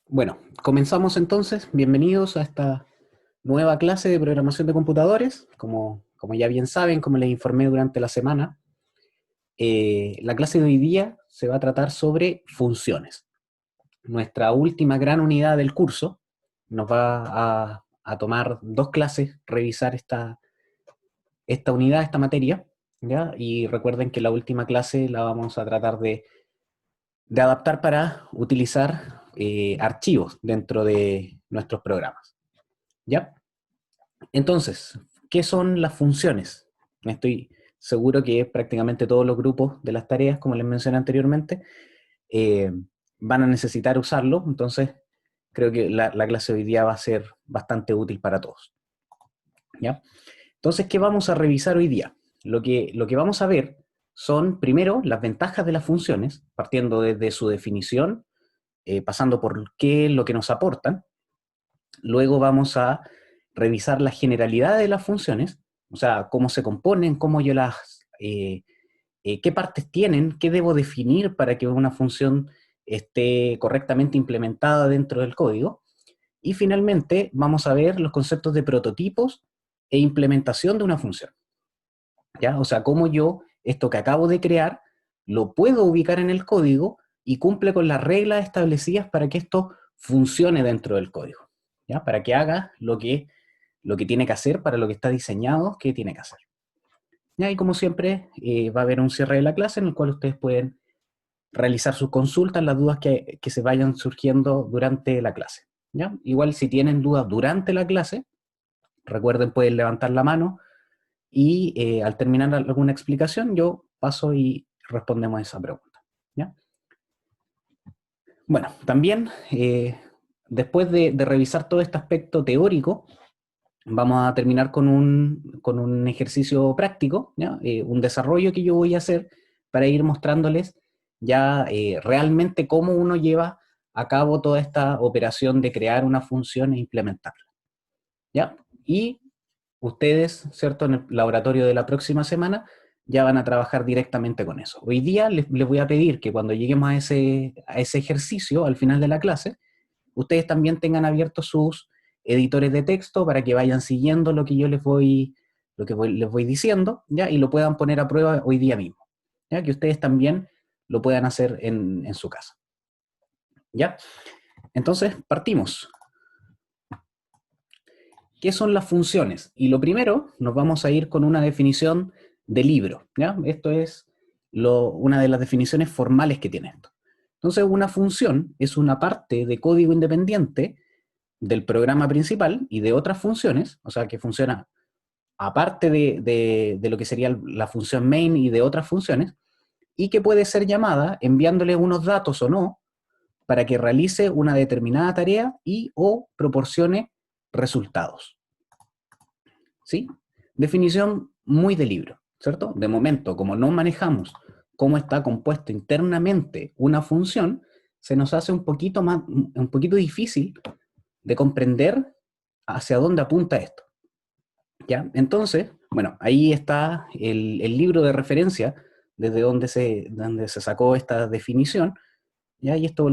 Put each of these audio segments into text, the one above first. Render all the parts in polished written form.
Bueno, comenzamos entonces. Bienvenidos a esta nueva clase de programación de computadores. Como ya bien saben, como les informé durante la semana, la clase de hoy día se va a tratar sobre funciones. Nuestra última gran unidad del curso nos va a tomar dos clases, revisar esta unidad, esta materia, ¿ya? Y recuerden que la última clase la vamos a tratar de adaptar para utilizar archivos dentro de nuestros programas, ¿ya? Entonces, ¿qué son las funciones? Estoy seguro que prácticamente todos los grupos de las tareas, como les mencioné anteriormente, eh, van a necesitar usarlo, entonces creo que la clase de hoy día va a ser bastante útil para todos, ¿ya? Entonces, ¿qué vamos a revisar hoy día? Lo que vamos a ver son, primero, las ventajas de las funciones, partiendo desde su definición, pasando por qué es lo que nos aportan. Luego vamos a revisar la generalidad de las funciones, o sea, cómo se componen, cómo yo qué partes tienen, qué debo definir para que una función esté correctamente implementada dentro del código. Y finalmente vamos a ver los conceptos de prototipos e implementación de una función, ¿ya? O sea, cómo yo esto que acabo de crear lo puedo ubicar en el código y cumple con las reglas establecidas para que esto funcione dentro del código, ¿ya? Para que haga lo que tiene que hacer, para lo que está diseñado, que tiene que hacer. ¿Ya? Y como siempre, va a haber un cierre de la clase en el cual ustedes pueden realizar sus consultas, las dudas que se vayan surgiendo durante la clase, ¿ya? Igual si tienen dudas durante la clase, recuerden, pueden levantar la mano y al terminar alguna explicación yo paso y respondemos a esa pregunta, ¿ya? Bueno, también después de revisar todo este aspecto teórico, vamos a terminar con un ejercicio práctico, ¿ya? Un desarrollo que yo voy a hacer para ir mostrándoles ya realmente cómo uno lleva a cabo toda esta operación de crear una función e implementarla, ¿ya? Y ustedes, ¿cierto? En el laboratorio de la próxima semana ya van a trabajar directamente con eso. Hoy día les voy a pedir que cuando lleguemos a ese ejercicio al final de la clase, ustedes también tengan abiertos sus editores de texto para que vayan siguiendo lo que yo les voy diciendo, ¿ya? Y lo puedan poner a prueba hoy día mismo, ¿ya? Que ustedes también lo puedan hacer en su casa, ¿ya? Entonces, partimos. ¿Qué son las funciones? Y lo primero, nos vamos a ir con una definición de libro, ¿ya? Esto es una de las definiciones formales que tiene esto. Entonces, una función es una parte de código independiente del programa principal y de otras funciones, o sea, que funciona aparte de lo que sería la función main y de otras funciones, y que puede ser llamada enviándole unos datos o no para que realice una determinada tarea y o proporcione resultados. ¿Sí? Definición muy de libro, ¿cierto? De momento, como no manejamos cómo está compuesto internamente una función, se nos hace un poquito difícil de comprender hacia dónde apunta esto, ¿ya? Entonces, bueno, ahí está el libro de referencia desde donde se sacó esta definición, ¿ya? Y esto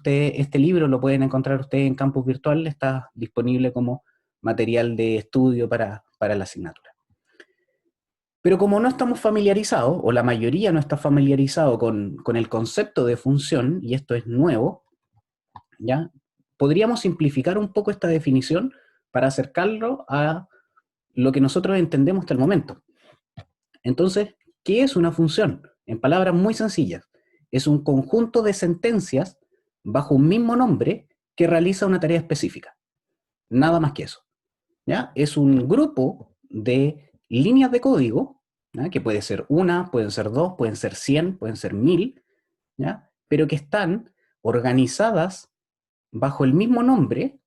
este libro lo pueden encontrar ustedes en Campus Virtual, está disponible como material de estudio para la asignatura. Pero como no estamos familiarizados, o la mayoría no está familiarizado con el concepto de función, y esto es nuevo, ¿ya? Podríamos simplificar un poco esta definición para acercarlo a lo que nosotros entendemos hasta el momento. Entonces, ¿qué es una función? En palabras muy sencillas, es un conjunto de sentencias bajo un mismo nombre que realiza una tarea específica. Nada más que eso, ¿ya? Es un grupo de líneas de código, ¿ya? Que puede ser una, pueden ser dos, pueden ser 100, pueden ser 1000, ¿ya? Pero que están organizadas bajo el mismo nombre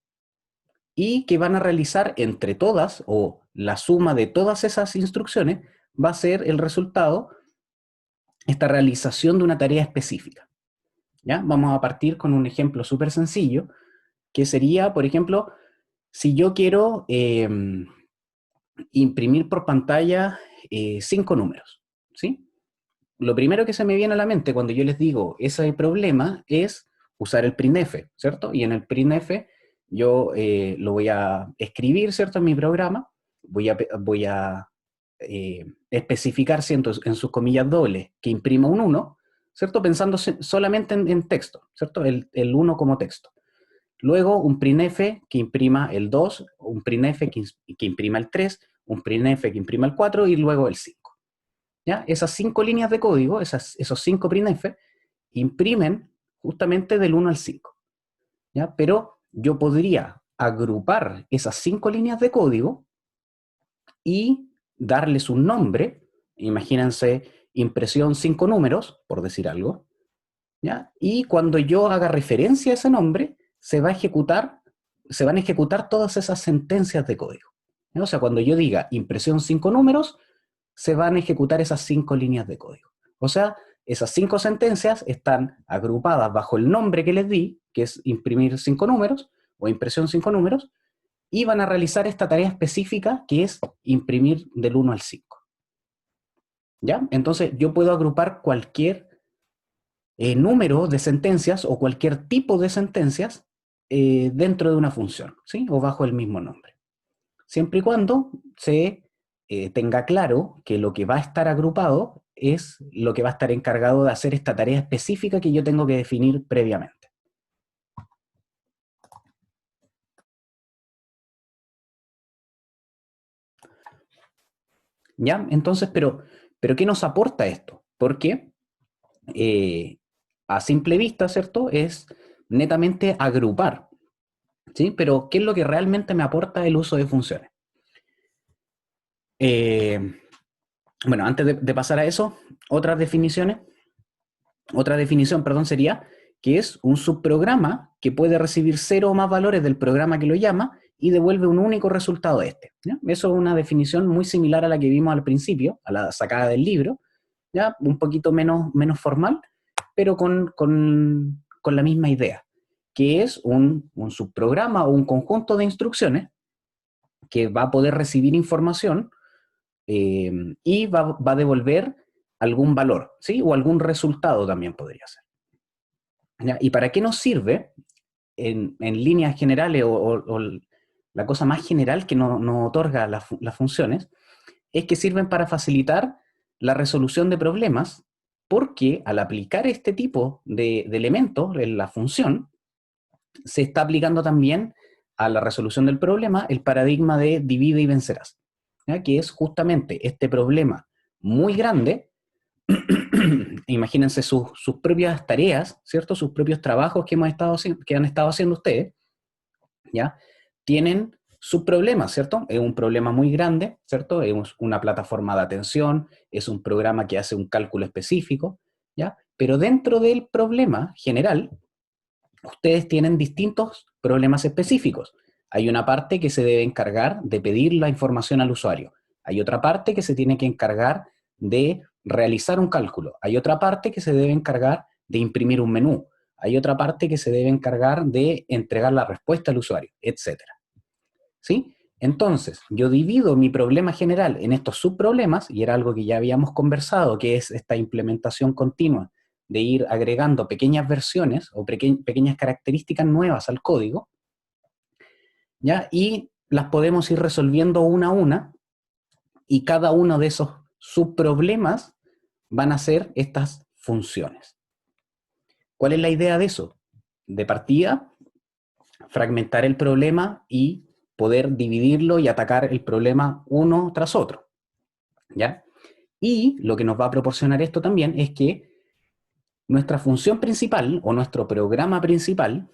y que van a realizar entre todas, o la suma de todas esas instrucciones, va a ser el resultado, esta realización de una tarea específica, ¿ya? Vamos a partir con un ejemplo súper sencillo, que sería, por ejemplo, si yo quiero imprimir por pantalla 5 números, ¿sí? Lo primero que se me viene a la mente cuando yo les digo ese problema es, usar el printf, ¿cierto? Y en el printf yo lo voy a escribir, ¿cierto? En mi programa, voy a especificar, ¿cierto? En sus comillas dobles, que imprima un 1, ¿cierto? Pensando solamente en texto, ¿cierto? El 1 como texto. Luego un printf que imprima el 2, un printf que imprima el 3, un printf que imprima el 4 y luego el 5. ¿Ya? Esas 5 líneas de código, esos 5 printf, imprimen justamente del 1 al 5. ¿Ya? Pero yo podría agrupar esas 5 líneas de código y darles un nombre. Imagínense impresión 5 números, por decir algo, ¿ya? Y cuando yo haga referencia a ese nombre, se van a ejecutar todas esas sentencias de código, ¿ya? O sea, cuando yo diga impresión 5 números, se van a ejecutar esas 5 líneas de código. O sea, esas 5 sentencias están agrupadas bajo el nombre que les di, que es imprimir 5 números, o impresión 5 números, y van a realizar esta tarea específica que es imprimir del 1 al 5. ¿Ya? Entonces yo puedo agrupar cualquier número de sentencias o cualquier tipo de sentencias dentro de una función, ¿sí? O bajo el mismo nombre. Siempre y cuando se tenga claro que lo que va a estar agrupado es lo que va a estar encargado de hacer esta tarea específica que yo tengo que definir previamente. ¿Ya? Entonces, pero ¿qué nos aporta esto? Porque a simple vista, ¿cierto? Es netamente agrupar, ¿sí? Pero ¿qué es lo que realmente me aporta el uso de funciones? Bueno, antes de pasar a eso, otra definición, perdón, sería que es un subprograma que puede recibir 0 o más valores del programa que lo llama y devuelve un único resultado de este. ¿Ya? Eso es una definición muy similar a la que vimos al principio, a la sacada del libro, ¿ya? Un poquito menos formal, pero con la misma idea, que es un subprograma o un conjunto de instrucciones que va a poder recibir información y va a devolver algún valor, ¿sí? O algún resultado también podría ser. ¿Ya? ¿Y para qué nos sirve? En líneas generales o la cosa más general que nos otorga las funciones es que sirven para facilitar la resolución de problemas, porque al aplicar este tipo de elementos en la función, se está aplicando también a la resolución del problema el paradigma de divide y vencerás, ¿ya? Que es justamente este problema muy grande. Imagínense sus propias tareas, ¿cierto? Sus propios trabajos que han estado haciendo ustedes, ¿ya? Tienen subproblemas, ¿cierto? Es un problema muy grande, ¿cierto? Es una plataforma de atención, es un programa que hace un cálculo específico, ¿ya? Pero dentro del problema general, ustedes tienen distintos problemas específicos. Hay una parte que se debe encargar de pedir la información al usuario. Hay otra parte que se tiene que encargar de realizar un cálculo. Hay otra parte que se debe encargar de imprimir un menú. Hay otra parte que se debe encargar de entregar la respuesta al usuario, etc. ¿Sí? Entonces, yo divido mi problema general en estos subproblemas, y era algo que ya habíamos conversado, que es esta implementación continua de ir agregando pequeñas versiones o pequeñas características nuevas al código, ¿ya? Y las podemos ir resolviendo una a una, y cada uno de esos subproblemas van a ser estas funciones. ¿Cuál es la idea de eso? De partida, fragmentar el problema y poder dividirlo y atacar el problema uno tras otro, ¿ya? Y lo que nos va a proporcionar esto también es que nuestra función principal o nuestro programa principal,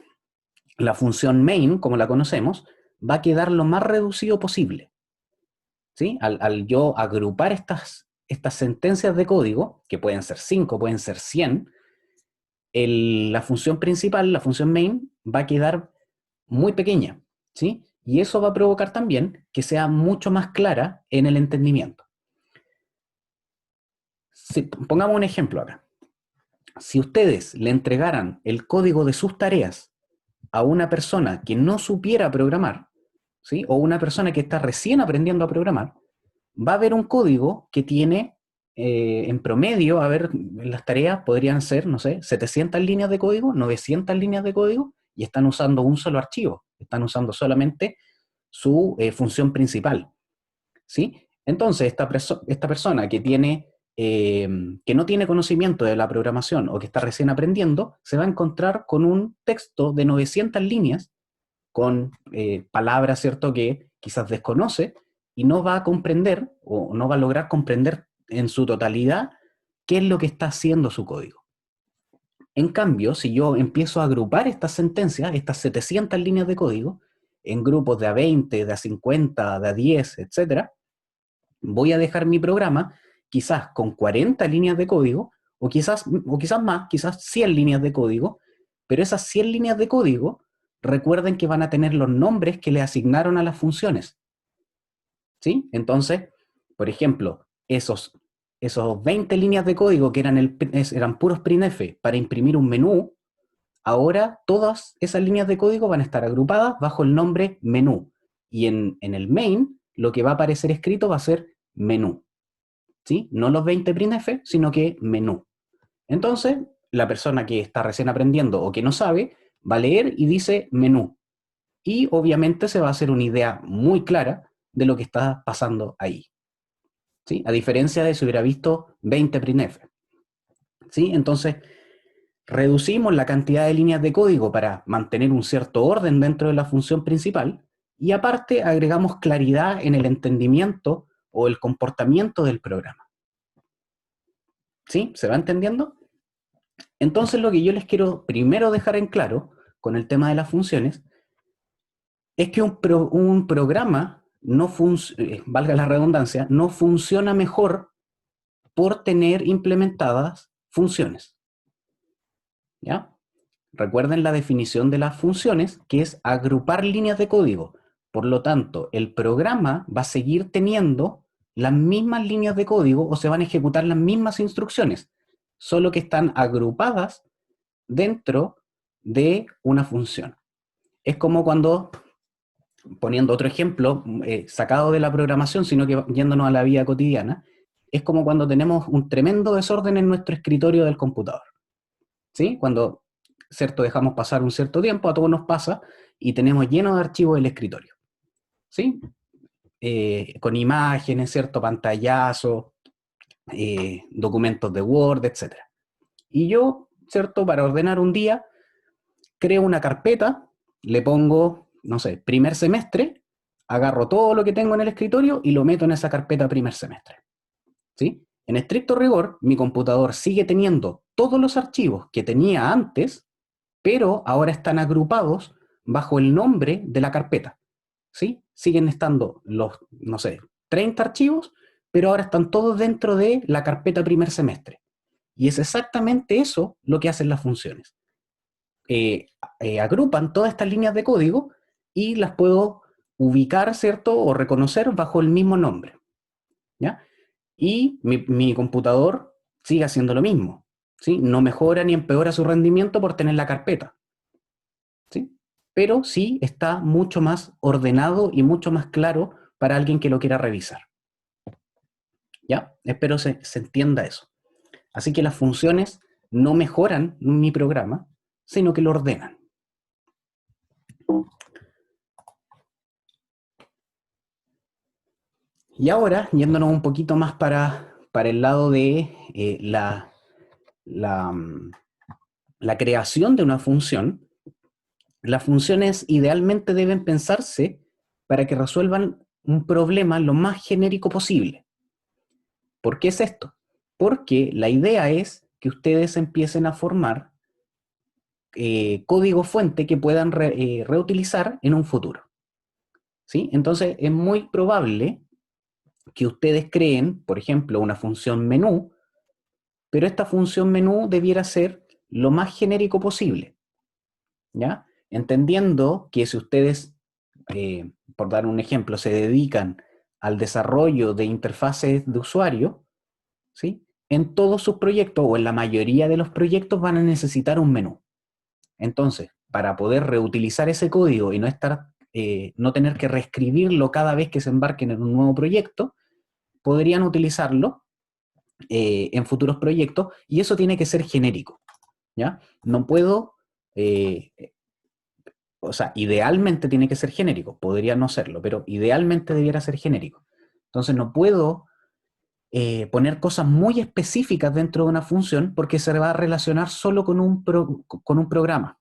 la función main, como la conocemos, va a quedar lo más reducido posible, ¿sí? Al yo agrupar estas sentencias de código, que pueden ser 5, pueden ser 100, la función principal, la función main, va a quedar muy pequeña, ¿sí? Y eso va a provocar también que sea mucho más clara en el entendimiento. Pongamos un ejemplo acá. Si ustedes le entregaran el código de sus tareas a una persona que no supiera programar, ¿sí? O una persona que está recién aprendiendo a programar, va a haber un código que tiene en promedio, a ver, las tareas podrían ser, no sé, 700 líneas de código, 900 líneas de código, y están usando un solo archivo, están usando solamente su función principal, ¿sí? Entonces, esta persona que no tiene conocimiento de la programación o que está recién aprendiendo, se va a encontrar con un texto de 900 líneas, con palabras, ¿cierto?, que quizás desconoce, y no va a comprender o no va a lograr comprender en su totalidad qué es lo que está haciendo su código. En cambio, si yo empiezo a agrupar estas sentencias, estas 700 líneas de código, en grupos de a 20, de a 50, de a 10, etcétera, voy a dejar mi programa quizás con 40 líneas de código, o quizás más, quizás 100 líneas de código, pero esas 100 líneas de código, recuerden que van a tener los nombres que le asignaron a las funciones, ¿sí? Entonces, por ejemplo, esos 20 líneas de código que eran puros printf para imprimir un menú, ahora todas esas líneas de código van a estar agrupadas bajo el nombre menú. Y en el main, lo que va a aparecer escrito va a ser menú, ¿sí? No los 20 printf, sino que menú. Entonces, la persona que está recién aprendiendo o que no sabe, va a leer y dice menú. Y obviamente se va a hacer una idea muy clara de lo que está pasando ahí, ¿sí? A diferencia de si hubiera visto 20 printf, ¿sí? Entonces, reducimos la cantidad de líneas de código para mantener un cierto orden dentro de la función principal, y aparte agregamos claridad en el entendimiento o el comportamiento del programa. ¿Sí? ¿Se va entendiendo? Entonces, lo que yo les quiero primero dejar en claro con el tema de las funciones es que un programa, valga la redundancia, no funciona mejor por tener implementadas funciones, ¿ya? Recuerden la definición de las funciones, que es agrupar líneas de código. Por lo tanto, el programa va a seguir teniendo las mismas líneas de código o se van a ejecutar las mismas instrucciones, solo que están agrupadas dentro de una función. Es como cuando, poniendo otro ejemplo, sacado de la programación, sino que yéndonos a la vida cotidiana, es como cuando tenemos un tremendo desorden en nuestro escritorio del computador, ¿sí? Cuando, ¿cierto?, dejamos pasar un cierto tiempo, a todos nos pasa, y tenemos lleno de archivos el escritorio, ¿sí? Con imágenes, ¿cierto?, pantallazos, documentos de Word, etc. Y yo, ¿cierto?, para ordenar un día, creo una carpeta, le pongo, no sé, primer semestre, agarro todo lo que tengo en el escritorio y lo meto en esa carpeta primer semestre, ¿sí? En estricto rigor, mi computador sigue teniendo todos los archivos que tenía antes, pero ahora están agrupados bajo el nombre de la carpeta, ¿sí? Siguen estando los, no sé, 30 archivos, pero ahora están todos dentro de la carpeta primer semestre. Y es exactamente eso lo que hacen las funciones. Agrupan todas estas líneas de código y las puedo ubicar, ¿cierto?, o reconocer bajo el mismo nombre, ¿ya? Y mi computador sigue haciendo lo mismo, ¿sí? No mejora ni empeora su rendimiento por tener la carpeta, ¿sí? Pero sí está mucho más ordenado y mucho más claro para alguien que lo quiera revisar, ¿ya? Espero se entienda eso. Así que las funciones no mejoran mi programa, sino que lo ordenan. Y ahora, yéndonos un poquito más para el lado de la creación de una función, las funciones idealmente deben pensarse para que resuelvan un problema lo más genérico posible. ¿Por qué es esto? Porque la idea es que ustedes empiecen a formar código fuente que puedan reutilizar en un futuro, ¿sí? Entonces es muy probable que ustedes creen, por ejemplo, una función menú, pero esta función menú debiera ser lo más genérico posible, ¿ya? Entendiendo que si ustedes, por dar un ejemplo, se dedican al desarrollo de interfaces de usuario, ¿sí?, en todos sus proyectos o en la mayoría de los proyectos van a necesitar un menú. Entonces, para poder reutilizar ese código y no tener que reescribirlo cada vez que se embarquen en un nuevo proyecto, podrían utilizarlo en futuros proyectos, y eso tiene que ser genérico, ¿ya? No puedo, o sea, idealmente tiene que ser genérico, podría no serlo, pero idealmente debiera ser genérico. Entonces no puedo poner cosas muy específicas dentro de una función porque se va a relacionar solo con con un programa.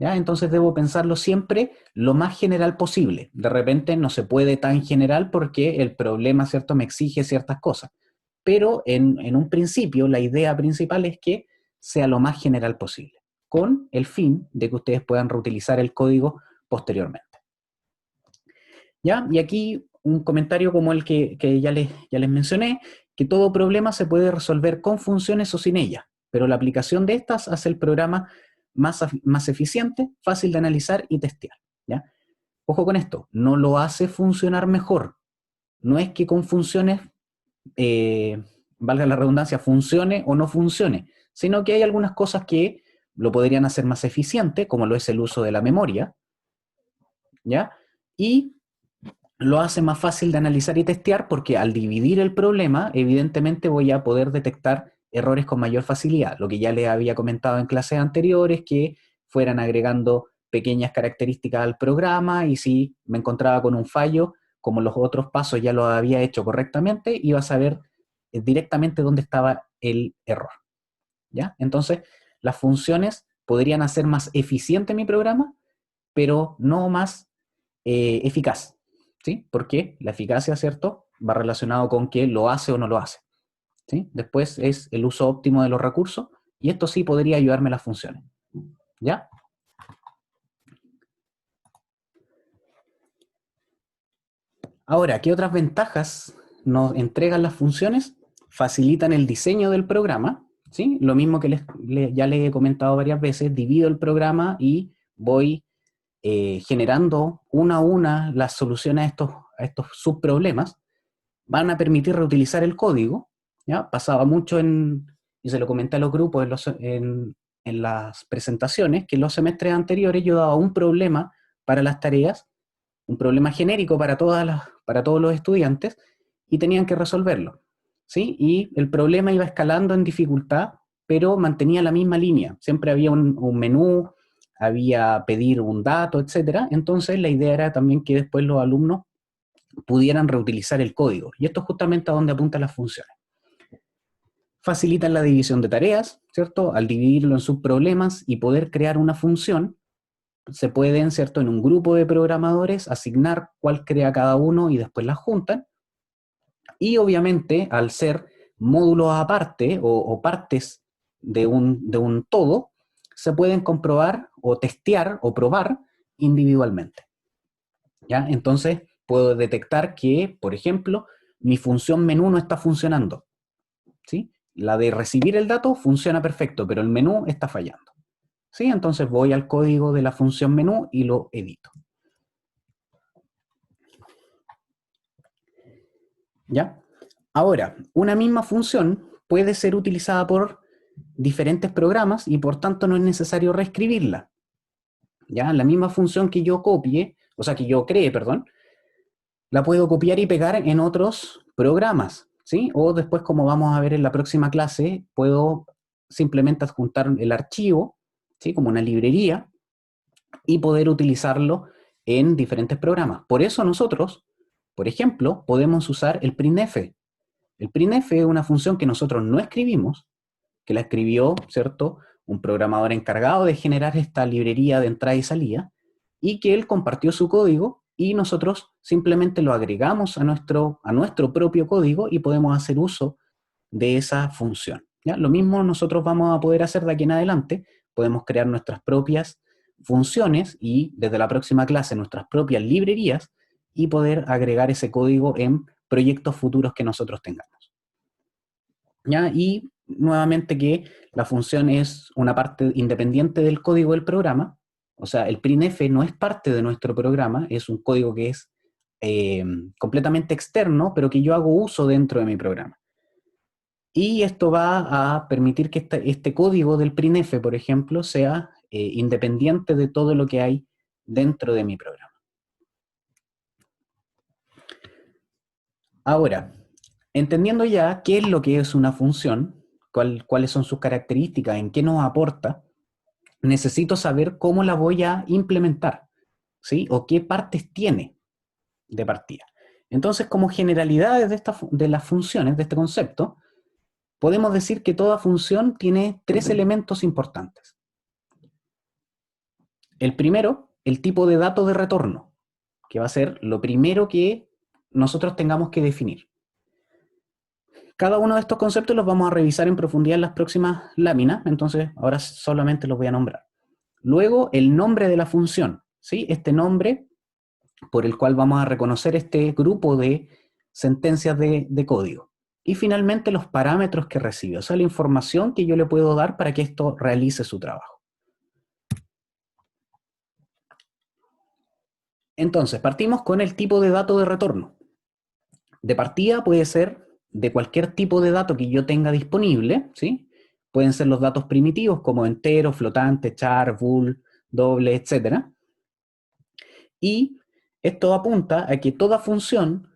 ¿Ya? Entonces debo pensarlo siempre lo más general posible. De repente no se puede tan general porque el problema, ¿cierto?, me exige ciertas cosas. Pero en un principio, la idea principal es que sea lo más general posible, con el fin de que ustedes puedan reutilizar el código posteriormente. ¿Ya? Y aquí un comentario como el que ya les mencioné, que todo problema se puede resolver con funciones o sin ellas, pero la aplicación de estas hace el programa más eficiente, fácil de analizar y testear. ¿Ya? Ojo con esto, no lo hace funcionar mejor. No es que con funciones, eh, valga la redundancia, funcione o no funcione, sino que hay algunas cosas que lo podrían hacer más eficiente, como lo es el uso de la memoria, ¿ya? Y lo hace más fácil de analizar y testear porque al dividir el problema, evidentemente voy a poder detectar errores con mayor facilidad. Lo que ya les había comentado en clases anteriores, que fueran agregando pequeñas características al programa y si me encontraba con un fallo, como los otros pasos ya lo había hecho correctamente, iba a saber directamente dónde estaba el error. ¿Ya? Entonces, las funciones podrían hacer más eficiente mi programa, pero no más eficaz. ¿Sí? Porque la eficacia, ¿cierto?, va relacionado con que lo hace o no lo hace. ¿Sí? Después es el uso óptimo de los recursos, y esto sí podría ayudarme a las funciones. ¿Ya? Ahora, ¿qué otras ventajas nos entregan las funciones? Facilitan el diseño del programa, ¿sí? Lo mismo que ya les he comentado varias veces, divido el programa y voy generando una a una las soluciones a estos subproblemas. Van a permitir reutilizar el código, ¿ya? Pasaba mucho y se lo comenté a los grupos en las presentaciones, que en los semestres anteriores yo daba un problema para las tareas, un problema genérico para todos los estudiantes, y tenían que resolverlo, ¿sí? Y el problema iba escalando en dificultad, pero mantenía la misma línea. Siempre había un menú, había pedir un dato, etcétera. Entonces la idea era también que después los alumnos pudieran reutilizar el código. Y esto es justamente a donde apuntan las funciones. Facilitan la división de tareas, ¿cierto? Al dividirlo en subproblemas y poder crear una función, se pueden, ¿cierto?, en un grupo de programadores asignar cuál crea cada uno y después las juntan. Y obviamente, al ser módulos aparte o partes de un todo, se pueden comprobar o testear o probar individualmente. ¿Ya? Entonces, puedo detectar que, por ejemplo, mi función menú no está funcionando. ¿Sí? La de recibir el dato funciona perfecto, pero el menú está fallando. ¿Sí? Entonces voy al código de la función menú y lo edito. ¿Ya? Ahora, una misma función puede ser utilizada por diferentes programas y por tanto no es necesario reescribirla. ¿Ya? La misma función que yo copie, o sea, que yo cree, perdón, la puedo copiar y pegar en otros programas, ¿sí? O después, como vamos a ver en la próxima clase, puedo simplemente adjuntar el archivo, ¿sí?, como una librería, y poder utilizarlo en diferentes programas. Por eso nosotros, por ejemplo, podemos usar el printf. El printf es una función que nosotros no escribimos, que la escribió, ¿cierto?, un programador encargado de generar esta librería de entrada y salida, y que él compartió su código y nosotros simplemente lo agregamos a nuestro propio código y podemos hacer uso de esa función. ¿Ya? Lo mismo nosotros vamos a poder hacer de aquí en adelante, podemos crear nuestras propias funciones y desde la próxima clase nuestras propias librerías y poder agregar ese código en proyectos futuros que nosotros tengamos. ¿Ya? Y nuevamente que la función es una parte independiente del código del programa, o sea, el printf no es parte de nuestro programa, es un código que es completamente externo, pero que yo hago uso dentro de mi programa. Y esto va a permitir que este código del printf, por ejemplo, sea independiente de todo lo que hay dentro de mi programa. Ahora, entendiendo ya qué es lo que es una función, cuáles son sus características, en qué nos aporta, necesito saber cómo la voy a implementar, ¿sí? O qué partes tiene de partida. Entonces, como generalidades de las funciones, de este concepto, podemos decir que toda función tiene tres elementos importantes. El primero, el tipo de dato de retorno, que va a ser lo primero que nosotros tengamos que definir. Cada uno de estos conceptos los vamos a revisar en profundidad en las próximas láminas, entonces ahora solamente los voy a nombrar. Luego, el nombre de la función, ¿sí? Este nombre por el cual vamos a reconocer este grupo de sentencias de código. Y finalmente, los parámetros que recibe, o sea, la información que yo le puedo dar para que esto realice su trabajo. Entonces, partimos con el tipo de dato de retorno. De partida puede ser de cualquier tipo de dato que yo tenga disponible, ¿sí? Pueden ser los datos primitivos como entero, flotante, char, bool, doble, etc. Y esto apunta a que toda función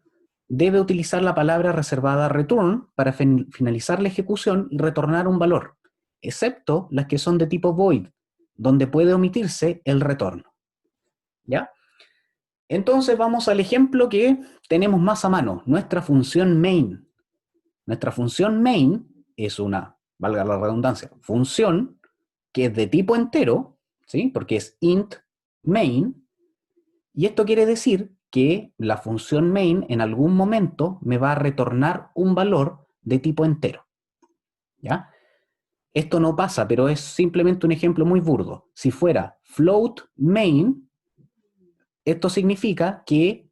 debe utilizar la palabra reservada return para finalizar la ejecución y retornar un valor, excepto las que son de tipo void, donde puede omitirse el retorno. ¿Ya? Entonces vamos al ejemplo que tenemos más a mano, nuestra función main. Nuestra función main es una, valga la redundancia, función que es de tipo entero, ¿sí? Porque es int main, y esto quiere decir que la función main en algún momento me va a retornar un valor de tipo entero. ¿Ya? Esto no pasa, pero es simplemente un ejemplo muy burdo. Si fuera float main, esto significa que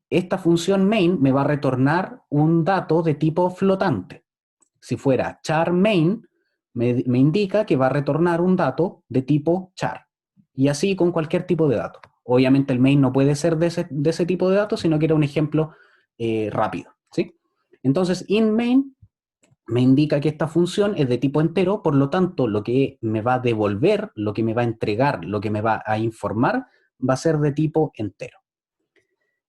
esta función main me va a retornar un dato de tipo flotante. Si fuera char main, me indica que va a retornar un dato de tipo char. Y así con cualquier tipo de dato. Obviamente el main no puede ser de ese tipo de datos, sino que era un ejemplo rápido. ¿Sí? Entonces, in main me indica que esta función es de tipo entero, por lo tanto, lo que me va a devolver, lo que me va a entregar, lo que me va a informar, va a ser de tipo entero.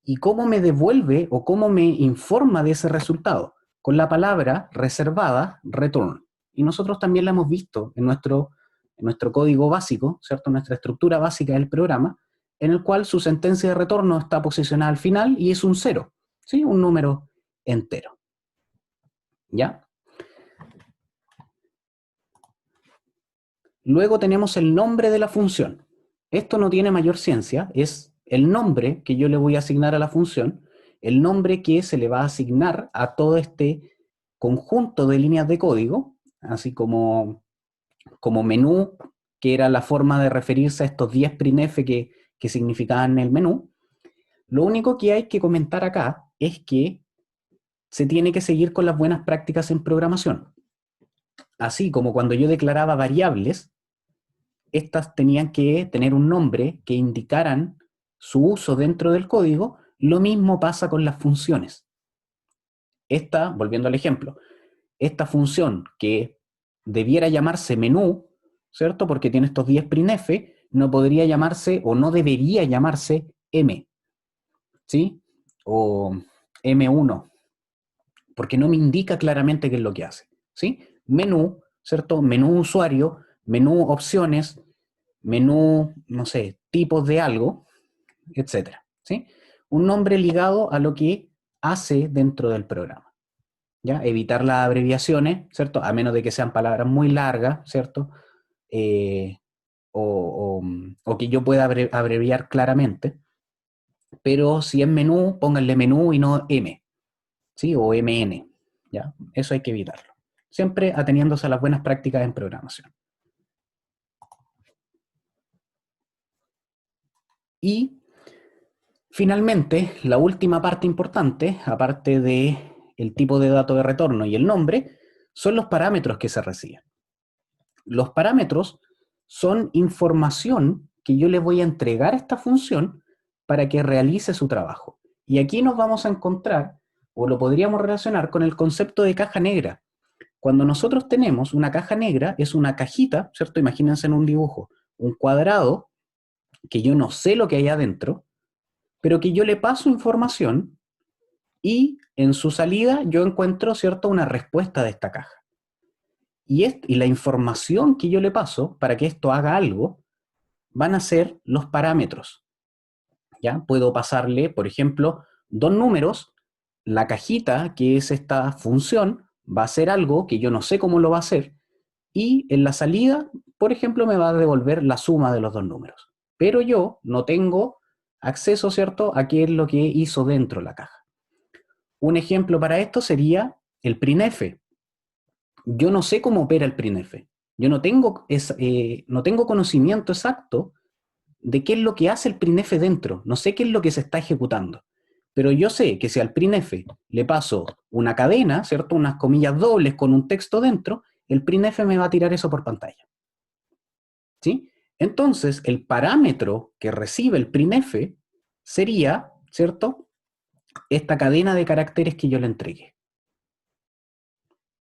¿Y cómo me devuelve o cómo me informa de ese resultado? Con la palabra reservada, return. Y nosotros también la hemos visto en nuestro código básico, ¿cierto? Nuestra estructura básica del programa, en el cual su sentencia de retorno está posicionada al final y es un cero, ¿sí? Un número entero. ¿Ya? Luego tenemos el nombre de la función. Esto no tiene mayor ciencia, es el nombre que yo le voy a asignar a la función, el nombre que se le va a asignar a todo este conjunto de líneas de código, así como menú, que era la forma de referirse a estos 10 printf que significaban el menú. Lo único que hay que comentar acá es que se tiene que seguir con las buenas prácticas en programación. Así como cuando yo declaraba variables, estas tenían que tener un nombre que indicaran su uso dentro del código, lo mismo pasa con las funciones. Esta, volviendo al ejemplo, esta función que debiera llamarse menú, ¿cierto? Porque tiene estos 10 printf, no podría llamarse o no debería llamarse m, ¿sí? O m1, porque no me indica claramente qué es lo que hace, ¿sí? Menú, ¿cierto? Menú usuario, menú opciones, menú, no sé, tipos de algo, etcétera, ¿sí? Un nombre ligado a lo que hace dentro del programa, ¿ya? Evitar las abreviaciones, ¿cierto? A menos de que sean palabras muy largas, ¿cierto? Eh, o que yo pueda abreviar claramente, pero si es menú, pónganle menú y no M, ¿sí? O MN, ¿ya? Eso hay que evitarlo. Siempre ateniéndose a las buenas prácticas en programación. Y finalmente, la última parte importante, aparte de el tipo de dato de retorno y el nombre, son los parámetros que se reciben. Los parámetros son información que yo le voy a entregar a esta función para que realice su trabajo. Y aquí nos vamos a encontrar, o lo podríamos relacionar con el concepto de caja negra. Cuando nosotros tenemos una caja negra, es una cajita, ¿cierto? Imagínense en un dibujo, un cuadrado que yo no sé lo que hay adentro, pero que yo le paso información y en su salida yo encuentro, ¿cierto?, una respuesta de esta caja. Y la información que yo le paso para que esto haga algo van a ser los parámetros. ¿Ya? Puedo pasarle, por ejemplo, dos números, la cajita, que es esta función, va a hacer algo que yo no sé cómo lo va a hacer, y en la salida, por ejemplo, me va a devolver la suma de los dos números. Pero yo no tengo acceso, ¿cierto?, a qué es lo que hizo dentro de la caja. Un ejemplo para esto sería el printf. Yo no sé cómo opera el printf. Yo no tengo conocimiento exacto de qué es lo que hace el printf dentro. No sé qué es lo que se está ejecutando. Pero yo sé que si al printf le paso una cadena, ¿cierto?, unas comillas dobles con un texto dentro, el printf me va a tirar eso por pantalla. ¿Sí? Entonces, el parámetro que recibe el printf sería, ¿cierto?, esta cadena de caracteres que yo le entregué.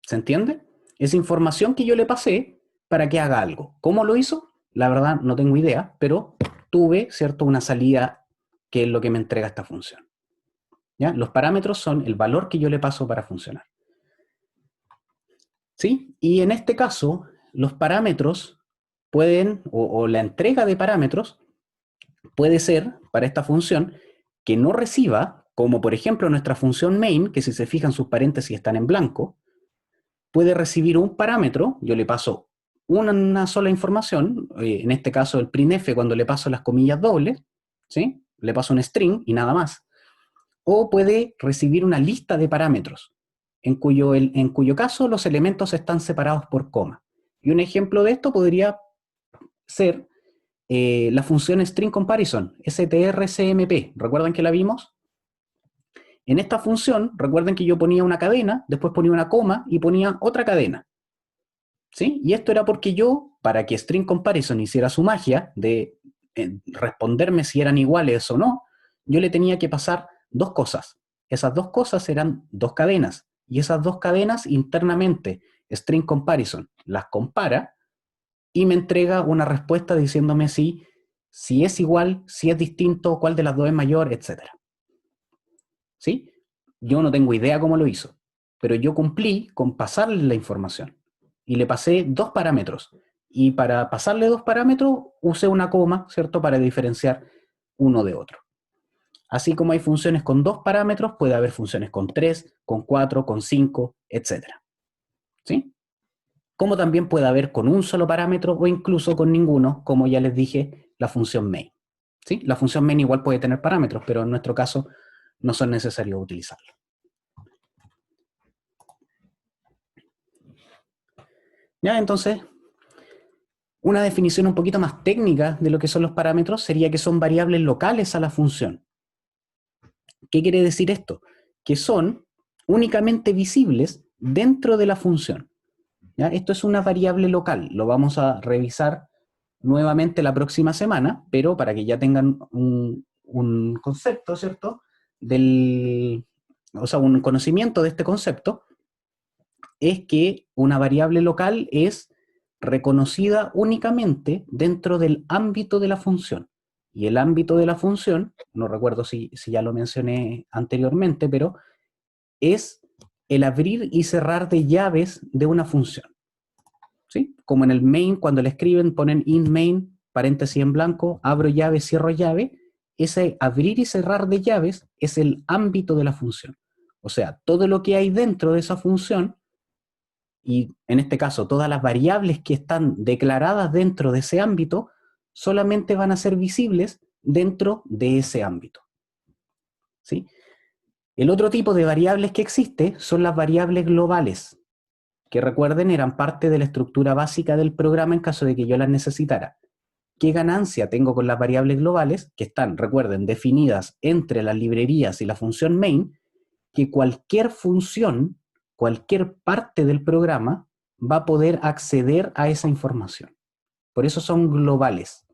¿Se entiende? Esa información que yo le pasé para que haga algo. ¿Cómo lo hizo? La verdad no tengo idea, pero tuve, ¿cierto?, una salida que es lo que me entrega esta función. ¿Ya? Los parámetros son el valor que yo le paso para funcionar. ¿Sí? Y en este caso, los parámetros pueden, o la entrega de parámetros, puede ser para esta función que no reciba, como por ejemplo nuestra función main, que si se fijan sus paréntesis están en blanco, puede recibir un parámetro, yo le paso una sola información, en este caso el printf cuando le paso las comillas dobles, ¿sí? Le paso un string y nada más. O puede recibir una lista de parámetros, en cuyo caso los elementos están separados por coma. Y un ejemplo de esto podría ser la función string comparison, strcmp. ¿Recuerdan que la vimos? En esta función, recuerden que yo ponía una cadena, después ponía una coma y ponía otra cadena. ¿Sí? Y esto era porque yo, para que string comparison hiciera su magia de responderme si eran iguales o no, yo le tenía que pasar dos cosas. Esas dos cosas eran dos cadenas. Y esas dos cadenas internamente, string comparison, las compara y me entrega una respuesta diciéndome si es igual, si es distinto, cuál de las dos es mayor, etc. ¿Sí? Yo no tengo idea cómo lo hizo, pero yo cumplí con pasarle la información y le pasé dos parámetros. Y para pasarle dos parámetros usé una coma, ¿cierto?, para diferenciar uno de otro. Así como hay funciones con dos parámetros, puede haber funciones con 3, con 4, con 5, etc. ¿Sí? Como también puede haber con un solo parámetro o incluso con ninguno, como ya les dije, la función main. ¿Sí? La función main igual puede tener parámetros, pero en nuestro caso no son necesarios utilizarlos. Ya, entonces, una definición un poquito más técnica de lo que son los parámetros sería que son variables locales a la función. ¿Qué quiere decir esto? Que son únicamente visibles dentro de la función. ¿Ya? Esto es una variable local, lo vamos a revisar nuevamente la próxima semana, pero para que ya tengan un concepto, ¿cierto? O sea, un conocimiento de este concepto, es que una variable local es reconocida únicamente dentro del ámbito de la función. Y el ámbito de la función, no recuerdo si ya lo mencioné anteriormente, pero es el abrir y cerrar de llaves de una función. ¿Sí? Como en el main, cuando le escriben, ponen in main, paréntesis en blanco, abro llave, cierro llave. Ese abrir y cerrar de llaves es el ámbito de la función. O sea, todo lo que hay dentro de esa función, y en este caso todas las variables que están declaradas dentro de ese ámbito, solamente van a ser visibles dentro de ese ámbito. ¿Sí? El otro tipo de variables que existe son las variables globales, que recuerden eran parte de la estructura básica del programa en caso de que yo las necesitara. ¿Qué ganancia tengo con las variables globales? Que están, recuerden, definidas entre las librerías y la función main, que cualquier función, cualquier parte del programa va a poder acceder a esa información. Por eso son globales.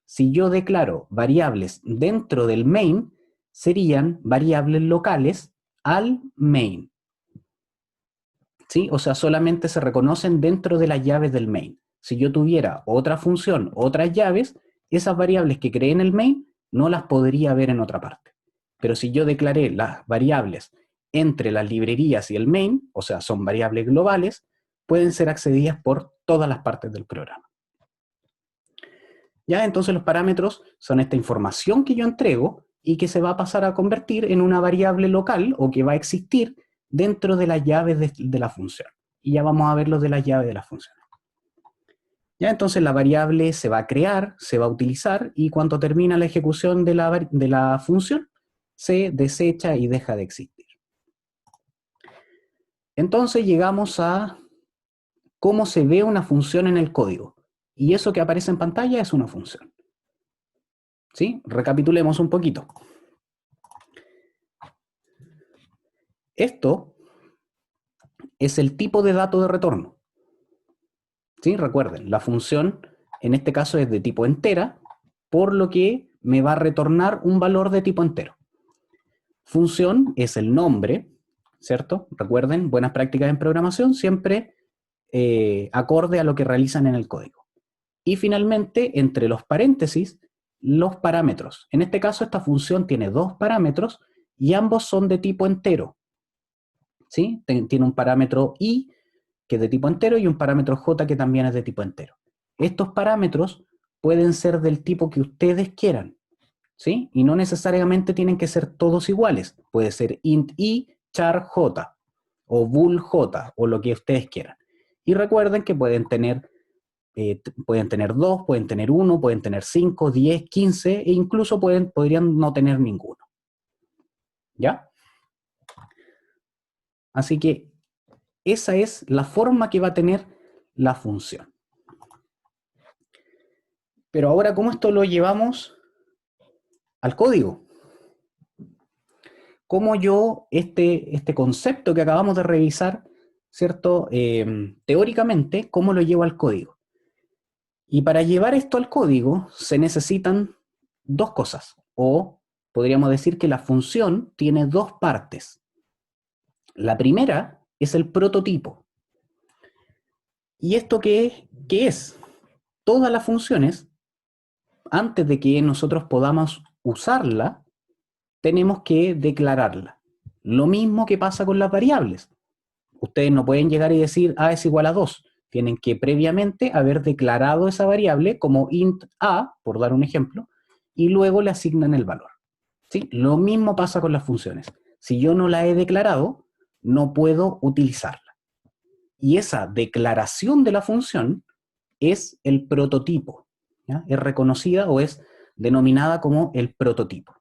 Si yo declaro variables dentro del main, serían variables locales al main. ¿Sí? O sea, solamente se reconocen dentro de las llaves del main. Si yo tuviera otra función, otras llaves, esas variables que creé en el main no las podría ver en otra parte. Pero si yo declaré las variables entre las librerías y el main, o sea, son variables globales, pueden ser accedidas por todas las partes del programa. Ya, entonces los parámetros son esta información que yo entrego y que se va a pasar a convertir en una variable local o que va a existir dentro de las llaves de la función. Y ya vamos a ver lo de las llaves de la función. Ya, entonces la variable se va a crear, se va a utilizar y cuando termina la ejecución de la función, se desecha y deja de existir. Entonces llegamos a cómo se ve una función en el código. Y eso que aparece en pantalla es una función. ¿Sí? Recapitulemos un poquito. Esto es el tipo de dato de retorno. ¿Sí? Recuerden, la función en este caso es de tipo entera, por lo que me va a retornar un valor de tipo entero. Función es el nombre, ¿cierto? Recuerden, buenas prácticas en programación, siempre acorde a lo que realizan en el código. Y finalmente, entre los paréntesis, los parámetros. En este caso, esta función tiene dos parámetros y ambos son de tipo entero. ¿Sí? Tiene un parámetro i, que es de tipo entero, y un parámetro j, que también es de tipo entero. Estos parámetros pueden ser del tipo que ustedes quieran, ¿sí? Y no necesariamente tienen que ser todos iguales. Puede ser int i, char j, o bool j, o lo que ustedes quieran. Y recuerden que pueden tener 2, pueden tener 1, pueden tener 5, 10, 15, e incluso podrían no tener ninguno. ¿Ya? Así que esa es la forma que va a tener la función. Pero ahora, ¿cómo esto lo llevamos al código? ¿Cómo yo este concepto que acabamos de revisar, ¿cierto? Teóricamente, ¿cómo lo llevo al código? Y para llevar esto al código se necesitan dos cosas, o podríamos decir que la función tiene dos partes. La primera es el prototipo. ¿Y esto qué es? Todas las funciones, antes de que nosotros podamos usarla, tenemos que declararla. Lo mismo que pasa con las variables. Ustedes no pueden llegar y decir a es igual a 2. Tienen que previamente haber declarado esa variable como int a, por dar un ejemplo, y luego le asignan el valor. ¿Sí? Lo mismo pasa con las funciones. Si yo no la he declarado, no puedo utilizarla. Y esa declaración de la función es el prototipo. ¿Ya? Es reconocida o es denominada como el prototipo.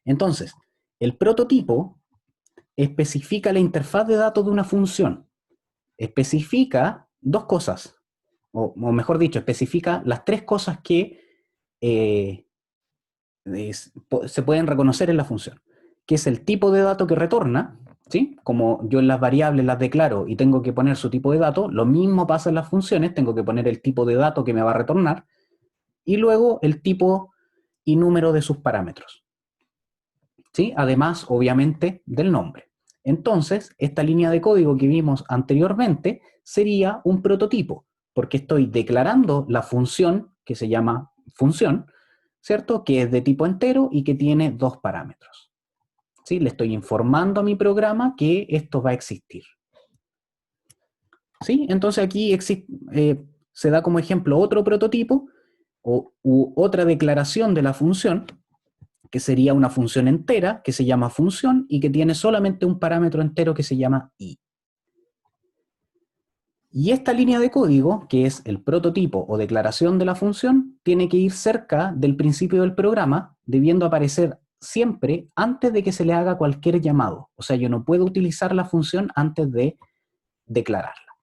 Entonces, el prototipo especifica la interfaz de datos de una función. Especifica dos cosas, o mejor dicho, especifica las tres cosas que se pueden reconocer en la función, que es el tipo de dato que retorna, ¿sí? Como yo en las variables las declaro y tengo que poner su tipo de dato, lo mismo pasa en las funciones, tengo que poner el tipo de dato que me va a retornar, y luego el tipo y número de sus parámetros. ¿Sí? Además, obviamente, del nombre. Entonces, esta línea de código que vimos anteriormente sería un prototipo, porque estoy declarando la función que se llama función, ¿cierto? Que es de tipo entero y que tiene dos parámetros. ¿Sí? Le estoy informando a mi programa que esto va a existir. ¿Sí? Entonces aquí se da como ejemplo otro prototipo u otra declaración de la función, que sería una función entera que se llama función y que tiene solamente un parámetro entero que se llama i. Y esta línea de código, que es el prototipo o declaración de la función, tiene que ir cerca del principio del programa, debiendo aparecer siempre antes de que se le haga cualquier llamado. O sea, yo no puedo utilizar la función antes de declararla.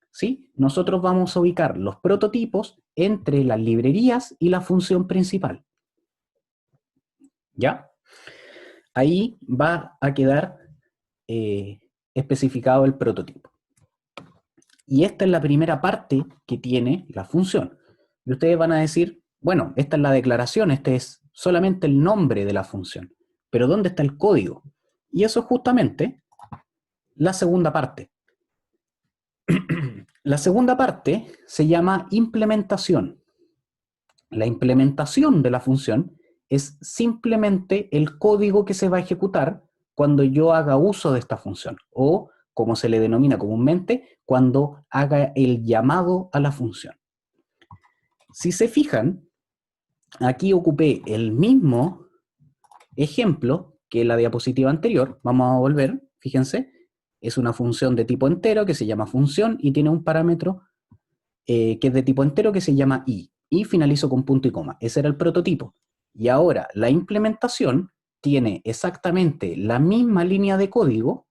¿Sí? Nosotros vamos a ubicar los prototipos entre las librerías y la función principal. ¿Ya? Ahí va a quedar especificado el prototipo. Y esta es la primera parte que tiene la función. Y ustedes van a decir, bueno, esta es la declaración, este es solamente el nombre de la función. Pero ¿dónde está el código? Y eso es justamente la segunda parte. La segunda parte se llama implementación. La implementación de la función es simplemente el código que se va a ejecutar cuando yo haga uso de esta función, o como se le denomina comúnmente, cuando haga el llamado a la función. Si se fijan, aquí ocupé el mismo ejemplo que la diapositiva anterior. Vamos a volver, fíjense, es una función de tipo entero que se llama función y tiene un parámetro que es de tipo entero que se llama i. Y finalizo con punto y coma. Ese era el prototipo. Y ahora la implementación tiene exactamente la misma línea de código,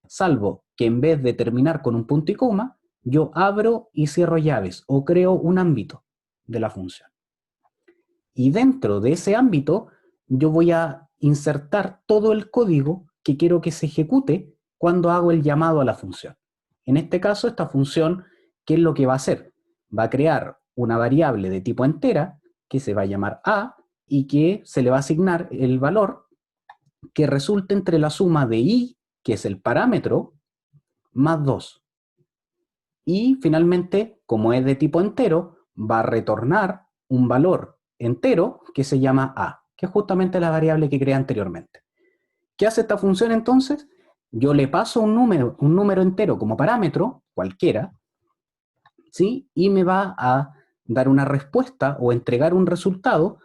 salvo que en vez de terminar con un punto y coma, yo abro y cierro llaves o creo un ámbito de la función. Y dentro de ese ámbito, yo voy a insertar todo el código que quiero que se ejecute cuando hago el llamado a la función. En este caso, esta función, ¿qué es lo que va a hacer? Va a crear una variable de tipo entera que se va a llamar a y que se le va a asignar el valor que resulte entre la suma de i, que es el parámetro, más 2. Y finalmente, como es de tipo entero, va a retornar un valor entero que se llama a, que es justamente la variable que creé anteriormente. ¿Qué hace esta función entonces? Yo le paso un número entero como parámetro, cualquiera, ¿sí? Y me va a dar una respuesta o entregar un resultado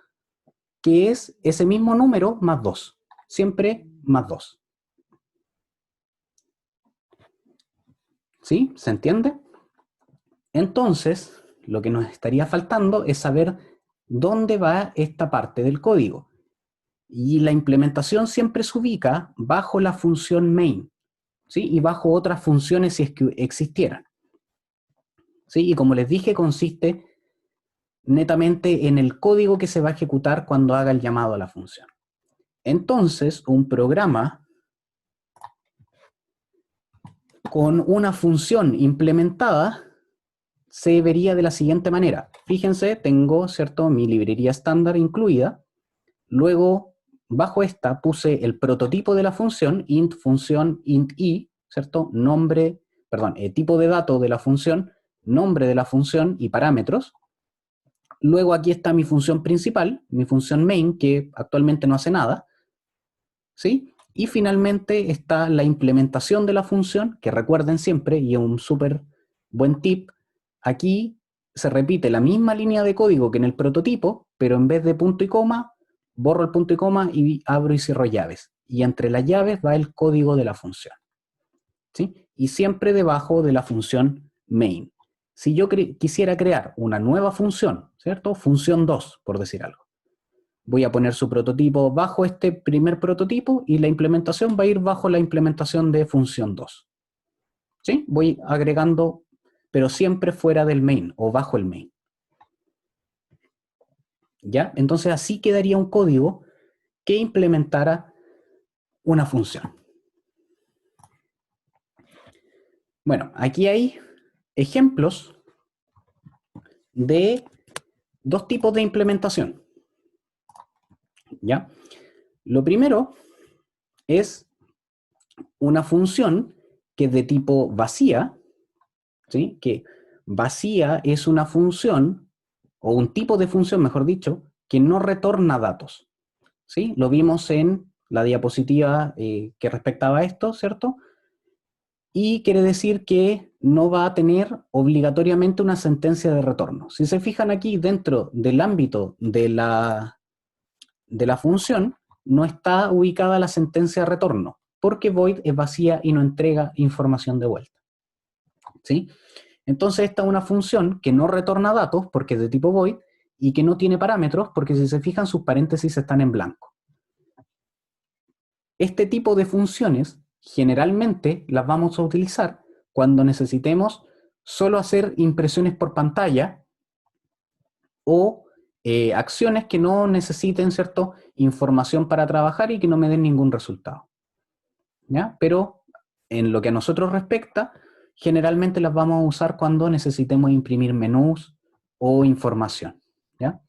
que es ese mismo número más 2. Siempre más 2. ¿Sí? ¿Se entiende? Entonces, lo que nos estaría faltando es saber dónde va esta parte del código. Y la implementación siempre se ubica bajo la función main, ¿sí? Y bajo otras funciones si es que existieran. ¿Sí? Y como les dije, consiste netamente en el código que se va a ejecutar cuando haga el llamado a la función. Entonces, un programa con una función implementada se vería de la siguiente manera. Fíjense, tengo, ¿cierto?, mi librería estándar incluida. Luego, bajo esta, puse el prototipo de la función, función int i, ¿cierto? Tipo de datos de la función, nombre de la función y parámetros. Luego aquí está mi función principal, mi función main, que actualmente no hace nada, ¿sí? Y finalmente está la implementación de la función, que recuerden siempre, y es un súper buen tip, aquí se repite la misma línea de código que en el prototipo, pero en vez de punto y coma, borro el punto y coma y abro y cierro llaves. Y entre las llaves va el código de la función, ¿sí? Y siempre debajo de la función main. Si yo quisiera crear una nueva función, ¿cierto? Función 2, por decir algo. Voy a poner su prototipo bajo este primer prototipo y la implementación va a ir bajo la implementación de función 2. ¿Sí? Voy agregando, pero siempre fuera del main o bajo el main. ¿Ya? Entonces así quedaría un código que implementara una función. Bueno, aquí hay ejemplos de dos tipos de implementación. ¿Ya? Lo primero es una función que es de tipo vacía, ¿sí? Que vacía es una función, o un tipo de función, mejor dicho, que no retorna datos, ¿sí? Lo vimos en la diapositiva que respectaba a esto, ¿cierto? Y quiere decir que no va a tener obligatoriamente una sentencia de retorno. Si se fijan aquí, dentro del ámbito de la función, no está ubicada la sentencia de retorno, porque void es vacía y no entrega información de vuelta, ¿sí? Entonces esta es una función que no retorna datos porque es de tipo void y que no tiene parámetros porque si se fijan sus paréntesis están en blanco. Este tipo de funciones generalmente las vamos a utilizar cuando necesitemos solo hacer impresiones por pantalla o acciones que no necesiten, ¿cierto?, información para trabajar y que no me den ningún resultado, ¿ya? Pero en lo que a nosotros respecta, generalmente las vamos a usar cuando necesitemos imprimir menús o información, ¿ya?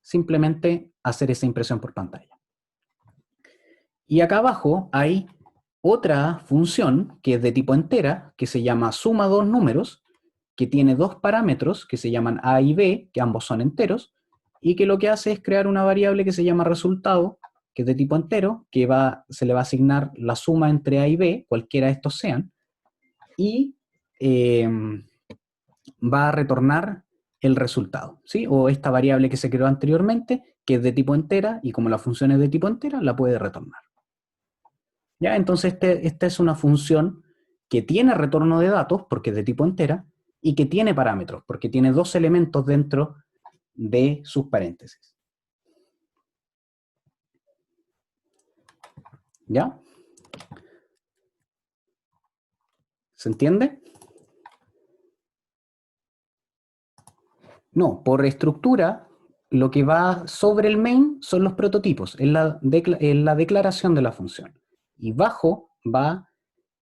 Simplemente hacer esa impresión por pantalla. Y acá abajo hay otra función que es de tipo entera, que se llama suma dos números, que tiene dos parámetros que se llaman a y b, que ambos son enteros, y que lo que hace es crear una variable que se llama resultado, que es de tipo entero, que se le va a asignar la suma entre A y B, cualquiera de estos sean, y va a retornar el resultado, ¿sí? O esta variable que se creó anteriormente, que es de tipo entera, y como la función es de tipo entera, la puede retornar. ¿Ya? Entonces, esta es una función que tiene retorno de datos, porque es de tipo entera, y que tiene parámetros, porque tiene dos elementos dentro de sus paréntesis. ¿Ya? ¿Se entiende? No, por estructura, lo que va sobre el main son los prototipos, es la declaración de la función. Y bajo va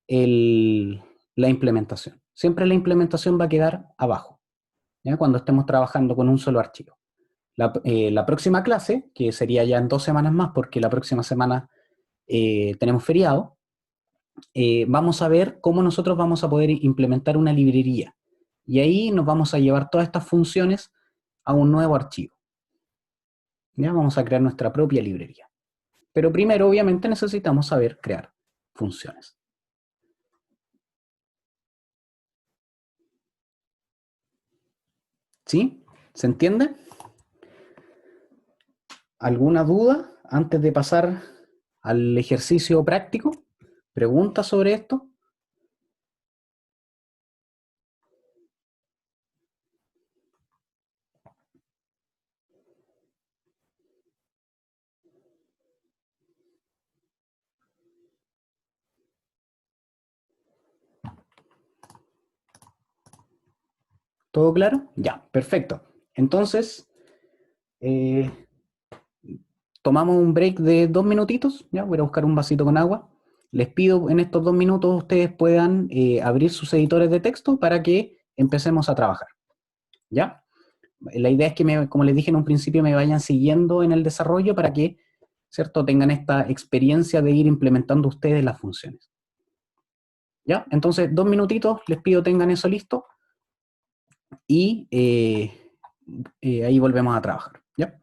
la implementación. Siempre la implementación va a quedar abajo, ¿ya? Cuando estemos trabajando con un solo archivo. La próxima clase, que sería ya en 2 semanas más, porque la próxima semana tenemos feriado, vamos a ver cómo nosotros vamos a poder implementar una librería. Y ahí nos vamos a llevar todas estas funciones a un nuevo archivo. ¿Ya? Vamos a crear nuestra propia librería. Pero primero, obviamente, necesitamos saber crear funciones. ¿Sí? ¿Se entiende? ¿Alguna duda antes de pasar al ejercicio práctico? ¿Preguntas sobre esto? ¿Todo claro? Ya, perfecto. Entonces, eh, tomamos un break de 2 minutitos. Ya, voy a buscar un vasito con agua. Les pido en estos 2 minutos ustedes puedan abrir sus editores de texto para que empecemos a trabajar. ¿Ya? La idea es que, como les dije en un principio, me vayan siguiendo en el desarrollo para que, ¿cierto?, tengan esta experiencia de ir implementando ustedes las funciones. ¿Ya? Entonces, 2 minutitos, les pido tengan eso listo y ahí volvemos a trabajar. ¿Ya?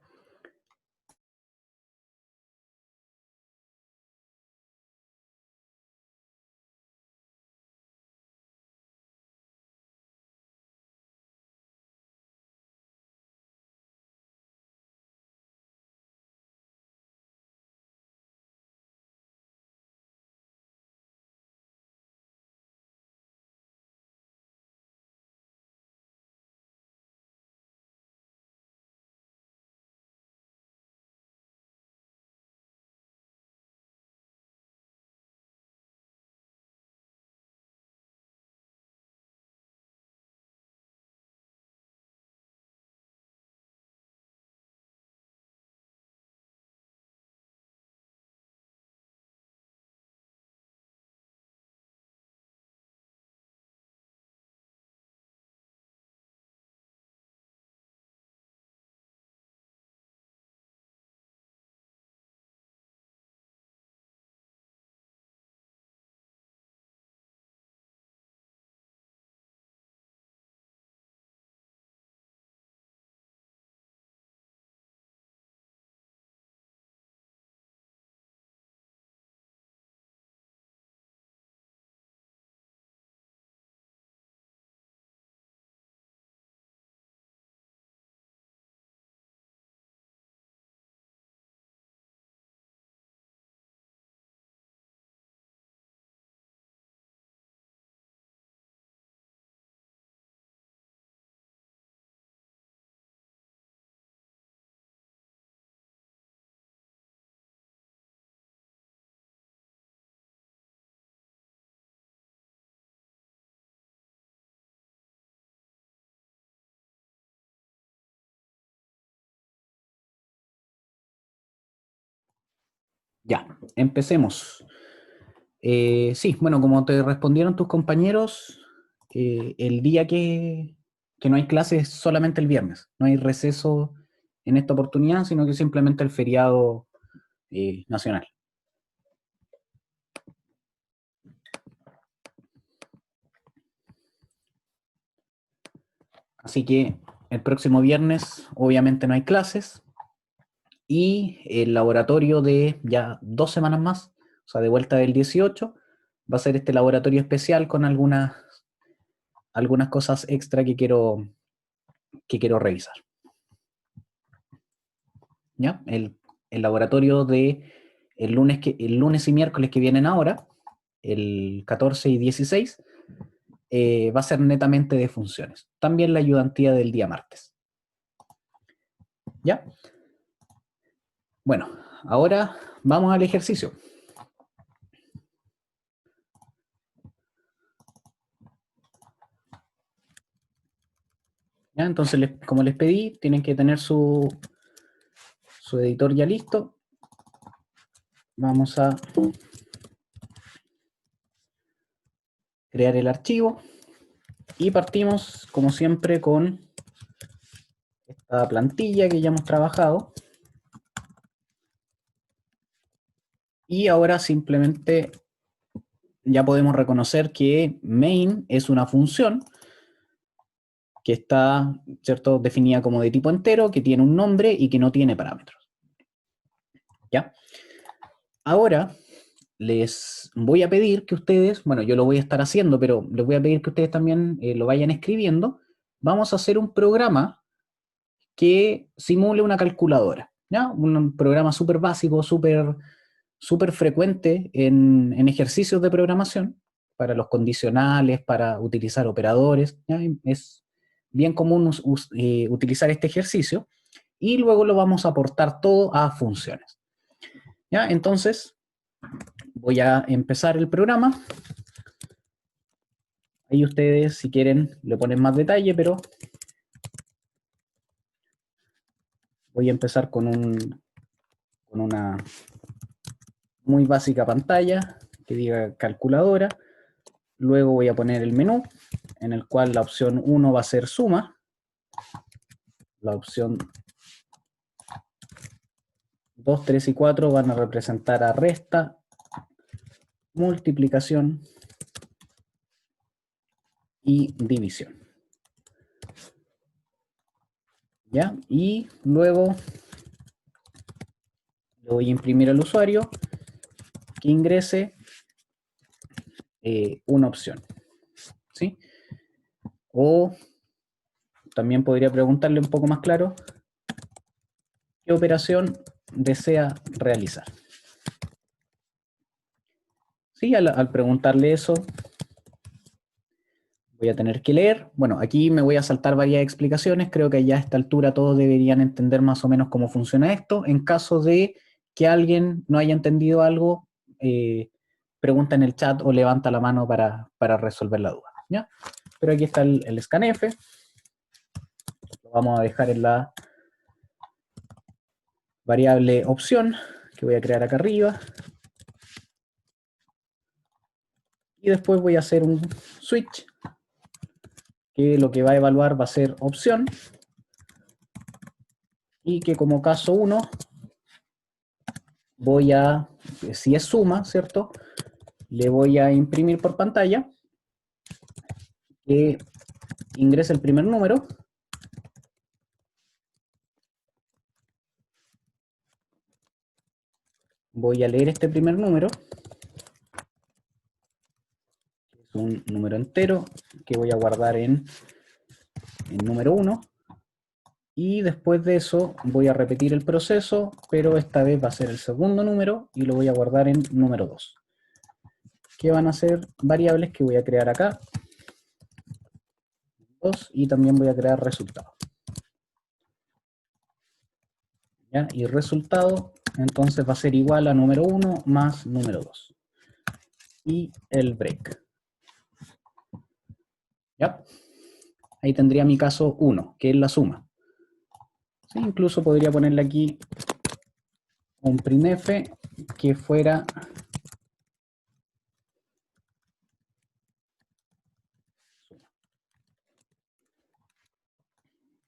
Ya, empecemos. Sí, bueno, como te respondieron tus compañeros, el día que no hay clases es solamente el viernes. No hay receso en esta oportunidad, sino que simplemente el feriado nacional. Así que el próximo viernes obviamente no hay clases, y el laboratorio de ya 2 semanas más, o sea, de vuelta del 18, va a ser este laboratorio especial con algunas cosas extra que quiero revisar. ¿Ya? El laboratorio de el lunes y miércoles que vienen ahora, el 14 y 16, va a ser netamente de funciones. También la ayudantía del día martes. ¿Ya? Bueno, ahora vamos al ejercicio. ¿Ya? Entonces, como les pedí, tienen que tener su editor ya listo. Vamos a crear el archivo y partimos, como siempre, con esta plantilla que ya hemos trabajado. Y ahora simplemente ya podemos reconocer que main es una función que está, ¿cierto?, definida como de tipo entero, que tiene un nombre y que no tiene parámetros. ¿Ya? Ahora les voy a pedir que ustedes, bueno, yo lo voy a estar haciendo, pero les voy a pedir que ustedes también lo vayan escribiendo. Vamos a hacer un programa que simule una calculadora, ¿ya? Un programa súper básico, súper frecuente en ejercicios de programación, para los condicionales, para utilizar operadores, ¿ya? Es bien común utilizar este ejercicio, y luego lo vamos a aportar todo a funciones. ¿Ya? Entonces, voy a empezar el programa. Ahí ustedes, si quieren, le ponen más detalle, pero voy a empezar con una muy básica pantalla que diga calculadora. Luego voy a poner el menú, en el cual la opción 1 va a ser suma, la opción 2, 3 y 4 van a representar a resta, multiplicación y división. ¿Ya? Y luego le voy a imprimir al usuario que ingrese una opción. ¿Sí? O también podría preguntarle un poco más claro qué operación desea realizar. Sí, al preguntarle eso, voy a tener que leer. Bueno, aquí me voy a saltar varias explicaciones. Creo que ya a esta altura todos deberían entender más o menos cómo funciona esto. En caso de que alguien no haya entendido algo, pregunta en el chat o levanta la mano para resolver la duda, ¿ya? Pero aquí está el scanf. Lo vamos a dejar en la variable opción que voy a crear acá arriba. Y después voy a hacer un switch, que lo que va a evaluar va a ser opción, y que como caso 1 voy a, si es suma, ¿cierto?, le voy a imprimir por pantalla que ingrese el primer número, voy a leer este primer número, es un número entero que voy a guardar en número 1, y después de eso voy a repetir el proceso, pero esta vez va a ser el segundo número y lo voy a guardar en número 2, que van a ser variables que voy a crear acá, 2, y también voy a crear resultado. ¿Ya? Y resultado entonces va a ser igual a número 1 más número 2. Y el break. ¿Ya? Ahí tendría mi caso 1, que es la suma. Sí, incluso podría ponerle aquí un printf que fuera suma.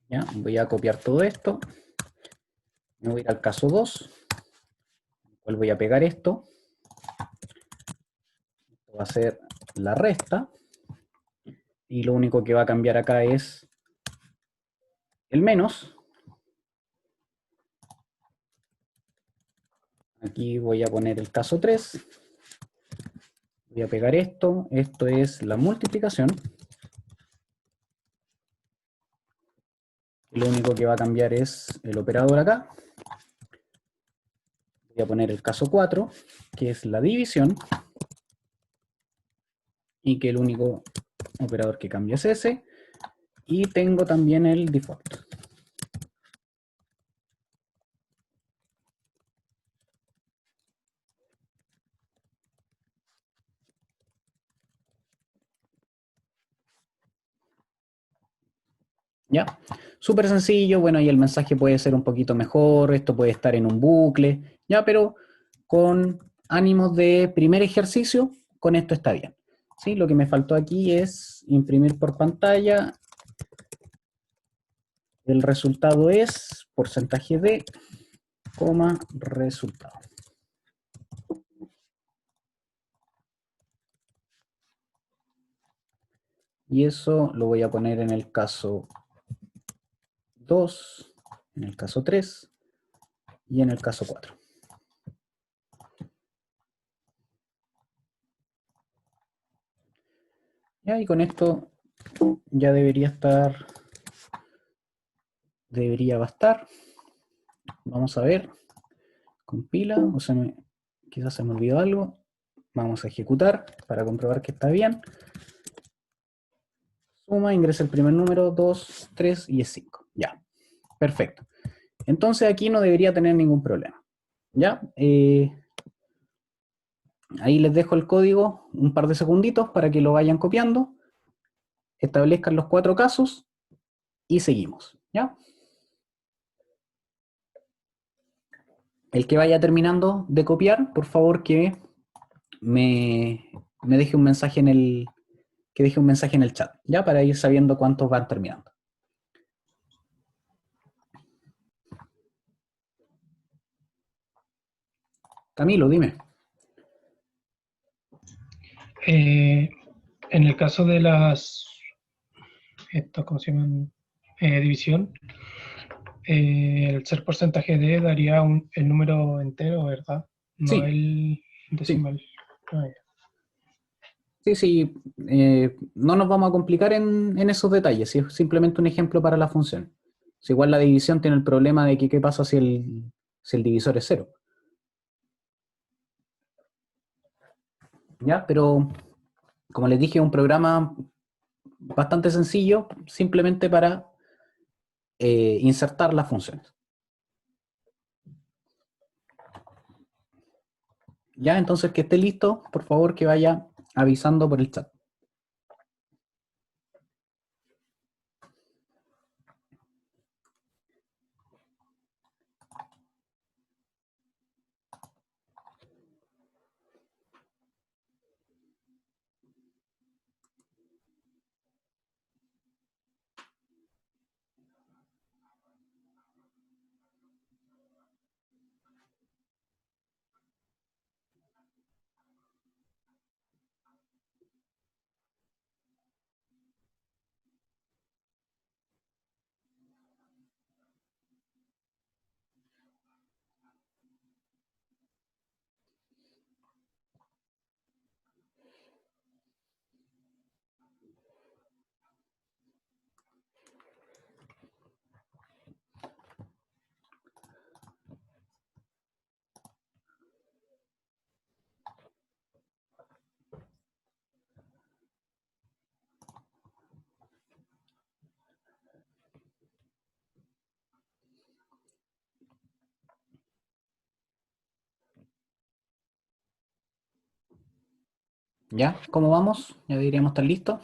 ¿Ya? Voy a copiar todo esto. Me voy a ir al caso 2, el cual voy a pegar esto. Esto va a ser la resta. Y lo único que va a cambiar acá es el menos. Aquí voy a poner el caso 3. Voy a pegar esto. Esto es la multiplicación. Lo único que va a cambiar es el operador acá. Voy a poner el caso 4, que es la división. Y que el único operador que cambia es ese. Y tengo también el default. ¿Ya? Súper sencillo, bueno, y el mensaje puede ser un poquito mejor, esto puede estar en un bucle, ¿ya? Pero con ánimos de primer ejercicio, con esto está bien. ¿Sí? Lo que me faltó aquí es imprimir por pantalla. El resultado es porcentaje de, coma, resultado. Y eso lo voy a poner en el caso 2, en el caso 3 y en el caso 4. Ya, y con esto ya debería bastar. Vamos a ver, compila, o sea, quizás se me olvidó algo. Vamos a ejecutar para comprobar que está bien. Suma, ingresa el primer número, 2, 3 y es 5. Ya, perfecto. Entonces aquí no debería tener ningún problema. ¿Ya? Ahí les dejo el código un par de segunditos para que lo vayan copiando, establezcan los 4 casos y seguimos. ¿Ya? El que vaya terminando de copiar, por favor que me deje un mensaje que deje un mensaje en el chat, ¿ya? Para ir sabiendo cuántos van terminando. Camilo, dime. En el caso de ¿cómo se llaman? División, el ser porcentaje de daría el número entero, ¿verdad? No Sí, el sí, decimal. Ah, sí, sí. No nos vamos a complicar en esos detalles, ¿sí? Es simplemente un ejemplo para la función. Si igual la división tiene el problema de que qué pasa si el divisor es cero. ¿Ya? Pero como les dije, es un programa bastante sencillo, simplemente para insertar las funciones. Ya, entonces que esté listo, por favor que vaya avisando por el chat. ¿Ya? ¿Cómo vamos? Ya deberíamos estar listos.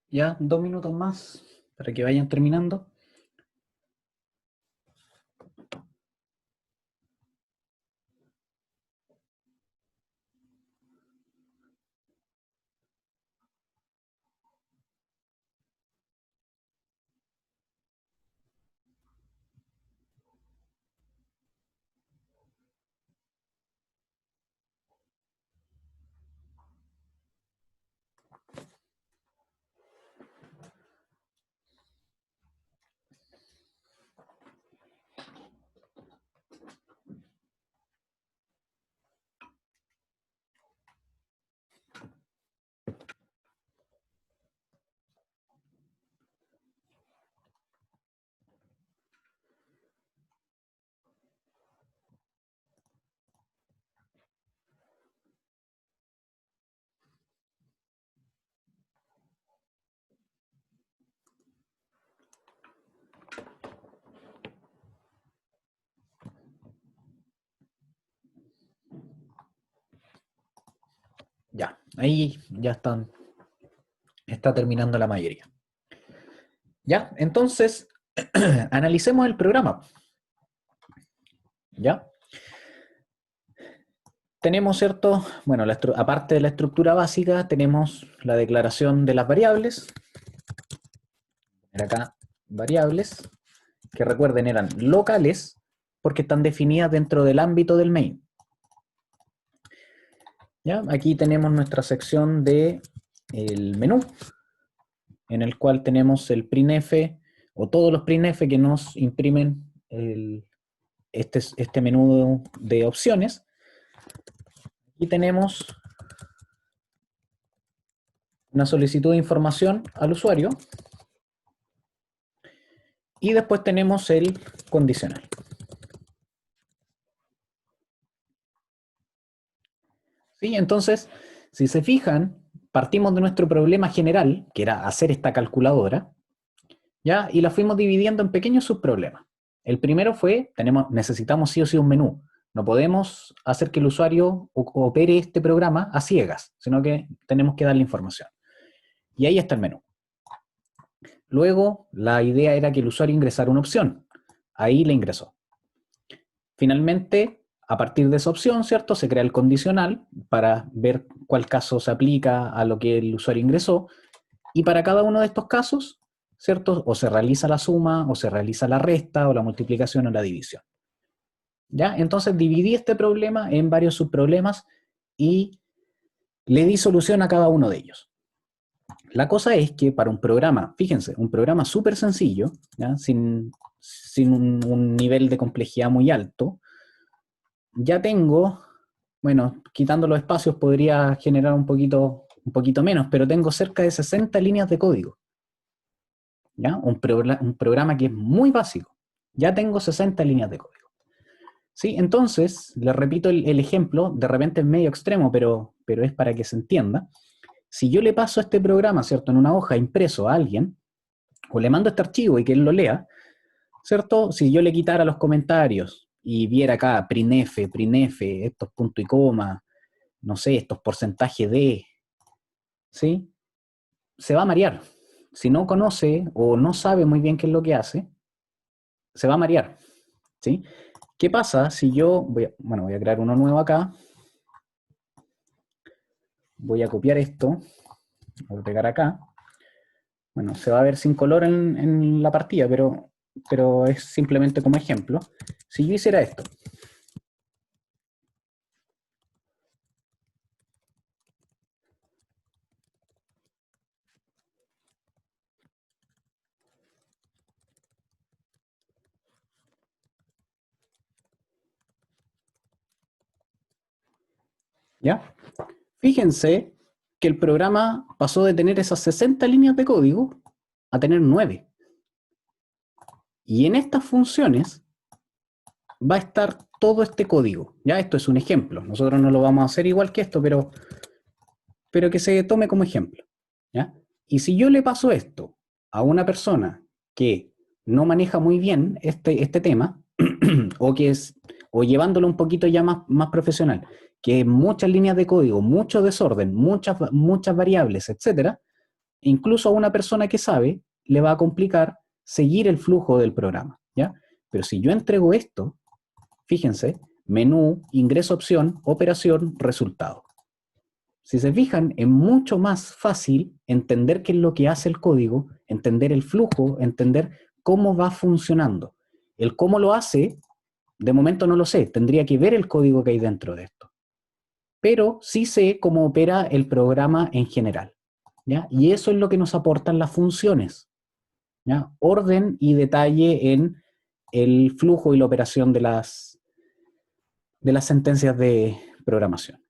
Ya, 2 minutos más para que vayan terminando. Ya, ahí ya está terminando la mayoría. Ya, entonces, analicemos el programa. ¿Ya? Tenemos, ¿cierto? Bueno, aparte de la estructura básica, tenemos la declaración de las variables. Acá, variables, que recuerden eran locales, porque están definidas dentro del ámbito del main. ¿Ya? Aquí tenemos nuestra sección de el menú, en el cual tenemos el printf, o todos los printf que nos imprimen este menú de opciones. Aquí tenemos una solicitud de información al usuario, y después tenemos el condicional. ¿Sí? Entonces, si se fijan, partimos de nuestro problema general, que era hacer esta calculadora, ¿ya? Y la fuimos dividiendo en pequeños subproblemas. El primero fue, necesitamos sí o sí un menú. No podemos hacer que el usuario opere este programa a ciegas, sino que tenemos que darle información. Y ahí está el menú. Luego, la idea era que el usuario ingresara una opción. Ahí le ingresó. Finalmente, a partir de esa opción, ¿cierto? Se crea el condicional para ver cuál caso se aplica a lo que el usuario ingresó. Y para cada uno de estos casos, ¿cierto? O se realiza la suma, o se realiza la resta, o la multiplicación o la división. ¿Ya? Entonces dividí este problema en varios subproblemas y le di solución a cada uno de ellos. La cosa es que para un programa, fíjense, un programa súper sencillo, ¿ya? Sin un nivel de complejidad muy alto, ya tengo, bueno, quitando los espacios podría generar un poquito menos, pero tengo cerca de 60 líneas de código. ¿Ya? Un programa que es muy básico. Ya tengo 60 líneas de código. ¿Sí? Entonces, les repito el ejemplo, de repente es medio extremo, pero es para que se entienda. Si yo le paso este programa, ¿cierto?, en una hoja impreso a alguien, o le mando este archivo y que él lo lea, ¿cierto? Si yo le quitara los comentarios y viera acá printf, estos punto y coma, no sé, estos porcentajes de, ¿sí? Se va a marear. Si no conoce o no sabe muy bien qué es lo que hace, se va a marear, ¿sí? ¿Qué pasa si yo, voy a crear uno nuevo acá, voy a copiar esto, voy a pegar acá, bueno, se va a ver sin color en la partida, pero es simplemente como ejemplo. Si yo hiciera esto, ¿ya? Fíjense que el programa pasó de tener esas 60 líneas de código a tener 9. Y en estas funciones va a estar todo este código. Ya, esto es un ejemplo. Nosotros no lo vamos a hacer igual que esto, pero que se tome como ejemplo. ¿Ya? Y si yo le paso esto a una persona que no maneja muy bien este tema, o llevándolo un poquito ya más profesional, que muchas líneas de código, mucho desorden, muchas variables, etcétera, incluso a una persona que sabe, le va a complicar seguir el flujo del programa, ¿ya? Pero si yo entrego esto, fíjense, menú, ingreso opción, operación, resultado. Si se fijan, es mucho más fácil entender qué es lo que hace el código, entender el flujo, entender cómo va funcionando. El cómo lo hace, de momento no lo sé, tendría que ver el código que hay dentro de esto. Pero sí sé cómo opera el programa en general, ¿ya? Y eso es lo que nos aportan las funciones, ¿ya? Orden y detalle en el flujo y la operación de las sentencias de programación.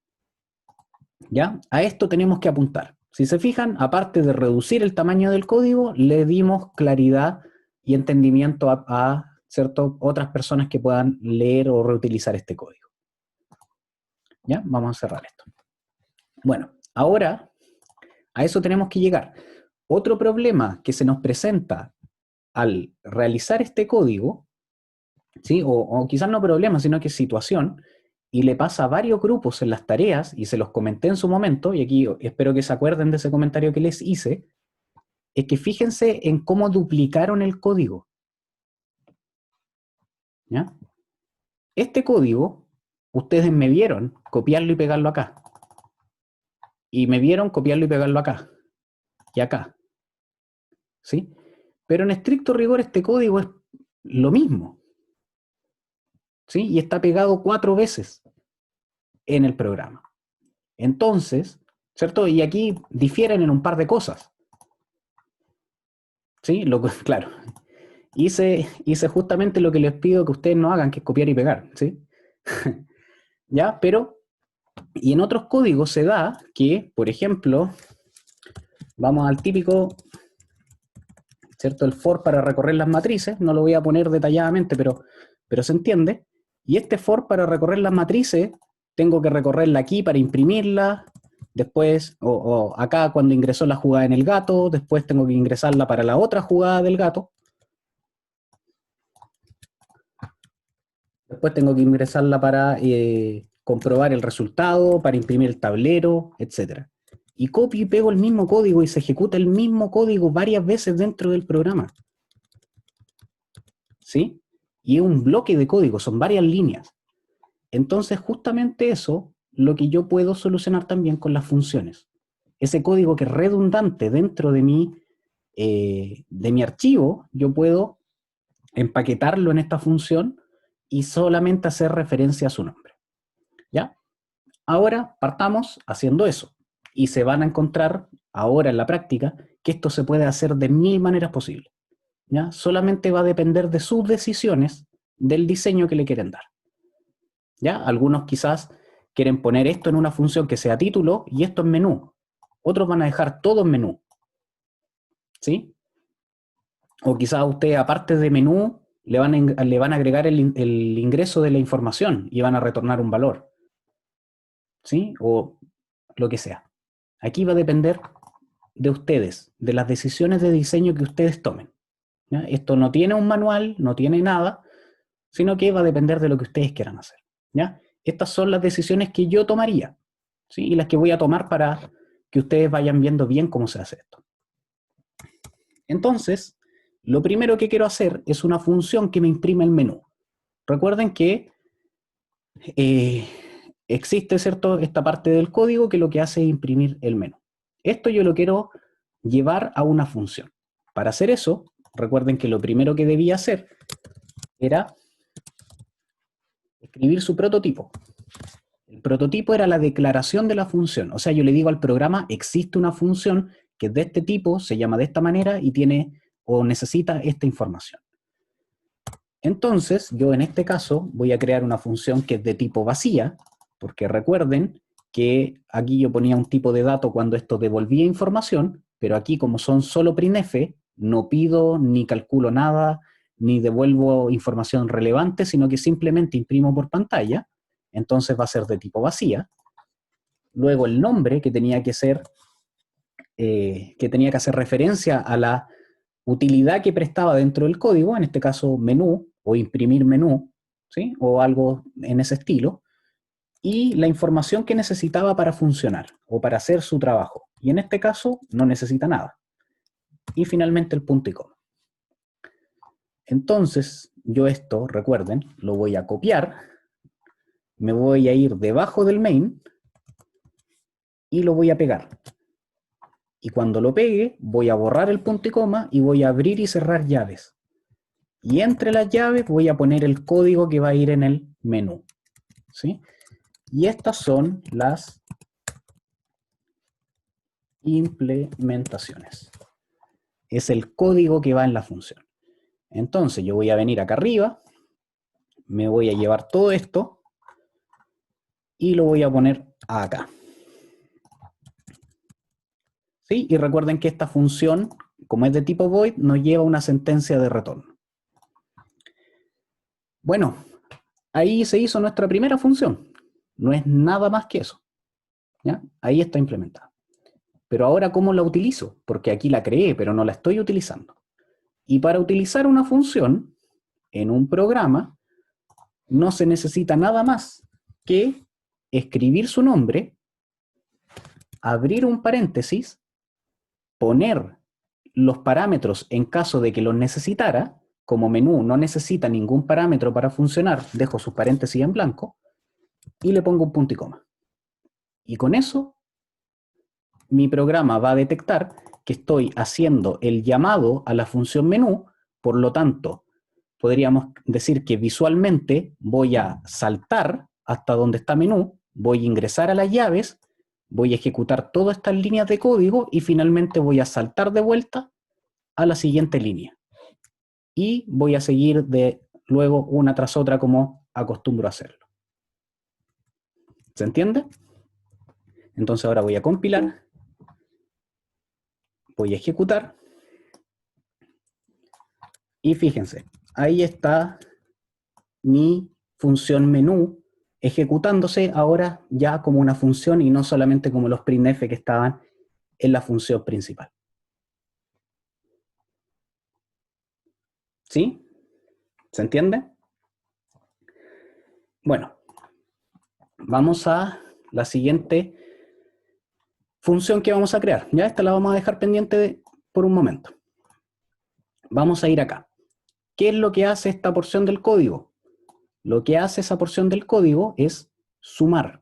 ¿Ya? A esto tenemos que apuntar. Si se fijan, aparte de reducir el tamaño del código, le dimos claridad y entendimiento a otras personas que puedan leer o reutilizar este código. ¿Ya? Vamos a cerrar esto. Bueno, ahora a eso tenemos que llegar. Otro problema que se nos presenta al realizar este código, ¿sí? O quizás no problema, sino que situación, y le pasa a varios grupos en las tareas, y se los comenté en su momento, y aquí espero que se acuerden de ese comentario que les hice, es que fíjense en cómo duplicaron el código. ¿Ya? Este código, ustedes me vieron copiarlo y pegarlo acá. Y me vieron copiarlo y pegarlo acá. Y acá. ¿Sí? Pero en estricto rigor este código es lo mismo. ¿Sí? Y está pegado 4 veces en el programa. Entonces, ¿cierto? Y aquí difieren en un par de cosas. ¿Sí? Claro. Hice justamente lo que les pido que ustedes no hagan, que es copiar y pegar. ¿Sí? ¿Ya? Pero, y en otros códigos se da que, por ejemplo, vamos al típico, ¿cierto? El for para recorrer las matrices, no lo voy a poner detalladamente, pero se entiende. Y este for para recorrer las matrices, tengo que recorrerla aquí para imprimirla, después, o acá cuando ingresó la jugada en el gato, después tengo que ingresarla para la otra jugada del gato. Después tengo que ingresarla para comprobar el resultado, para imprimir el tablero, etc. Y copio y pego el mismo código y se ejecuta el mismo código varias veces dentro del programa. ¿Sí? Y es un bloque de código, son varias líneas. Entonces, justamente eso, lo que yo puedo solucionar también con las funciones. Ese código que es redundante dentro de mi archivo, yo puedo empaquetarlo en esta función y solamente hacer referencia a su nombre. ¿Ya? Ahora partamos haciendo eso. Y se van a encontrar ahora en la práctica que esto se puede hacer de 1000 maneras posibles. ¿Ya? Solamente va a depender de sus decisiones del diseño que le quieren dar. ¿Ya? Algunos quizás quieren poner esto en una función que sea título y esto en menú. Otros van a dejar todo en menú. ¿Sí? O quizás usted, aparte de menú, le van a agregar el ingreso de la información y van a retornar un valor. ¿Sí? O lo que sea. Aquí va a depender de ustedes, de las decisiones de diseño que ustedes tomen. ¿Ya? Esto no tiene un manual, no tiene nada, sino que va a depender de lo que ustedes quieran hacer. ¿Ya? Estas son las decisiones que yo tomaría, ¿sí? Y las que voy a tomar para que ustedes vayan viendo bien cómo se hace esto. Entonces, lo primero que quiero hacer es una función que me imprime el menú. Recuerden que existe, ¿cierto?, esta parte del código que lo que hace es imprimir el menú. Esto yo lo quiero llevar a una función. Para hacer eso, recuerden que lo primero que debía hacer era escribir su prototipo. El prototipo era la declaración de la función. O sea, yo le digo al programa, existe una función que es de este tipo, se llama de esta manera y tiene o necesita esta información. Entonces, yo en este caso voy a crear una función que es de tipo vacía, porque recuerden que aquí yo ponía un tipo de dato cuando esto devolvía información, pero aquí como son solo printf, no pido ni calculo nada, ni devuelvo información relevante, sino que simplemente imprimo por pantalla, entonces va a ser de tipo vacía. Luego el nombre que tenía que hacer referencia a la utilidad que prestaba dentro del código, en este caso menú o imprimir menú, ¿sí? O algo en ese estilo, y la información que necesitaba para funcionar o para hacer su trabajo. Y en este caso no necesita nada. Y finalmente el punto y coma. Entonces, yo esto, recuerden, lo voy a copiar, me voy a ir debajo del main y lo voy a pegar. Y cuando lo pegue, voy a borrar el punto y coma y voy a abrir y cerrar llaves. Y entre las llaves voy a poner el código que va a ir en el menú. ¿Sí? Y estas son las implementaciones. Es el código que va en la función. Entonces yo voy a venir acá arriba, me voy a llevar todo esto y lo voy a poner acá. ¿Sí? Y recuerden que esta función, como es de tipo void, nos lleva una sentencia de retorno. Bueno, ahí se hizo nuestra primera función. No es nada más que eso. ¿Ya? Ahí está implementada. Pero ahora, ¿cómo la utilizo? Porque aquí la creé, pero no la estoy utilizando. Y para utilizar una función en un programa, no se necesita nada más que escribir su nombre, abrir un paréntesis, poner los parámetros en caso de que los necesitara. Como menú no necesita ningún parámetro para funcionar, dejo sus paréntesis en blanco y le pongo un punto y coma. Y con eso, mi programa va a detectar que estoy haciendo el llamado a la función menú, por lo tanto, podríamos decir que visualmente voy a saltar hasta donde está menú, voy a ingresar a las llaves, voy a ejecutar todas estas líneas de código y finalmente voy a saltar de vuelta a la siguiente línea. Y voy a seguir luego una tras otra como acostumbro a hacerlo. ¿Se entiende? Entonces ahora voy a compilar, voy a ejecutar y fíjense, ahí está mi función menú ejecutándose ahora ya como una función y no solamente como los printf que estaban en la función principal. ¿Sí? ¿Se entiende? Bueno, vamos a la siguiente función que vamos a crear. Ya esta la vamos a dejar pendiente por un momento. Vamos a ir acá. ¿Qué es lo que hace esta porción del código? Lo que hace esa porción del código es sumar.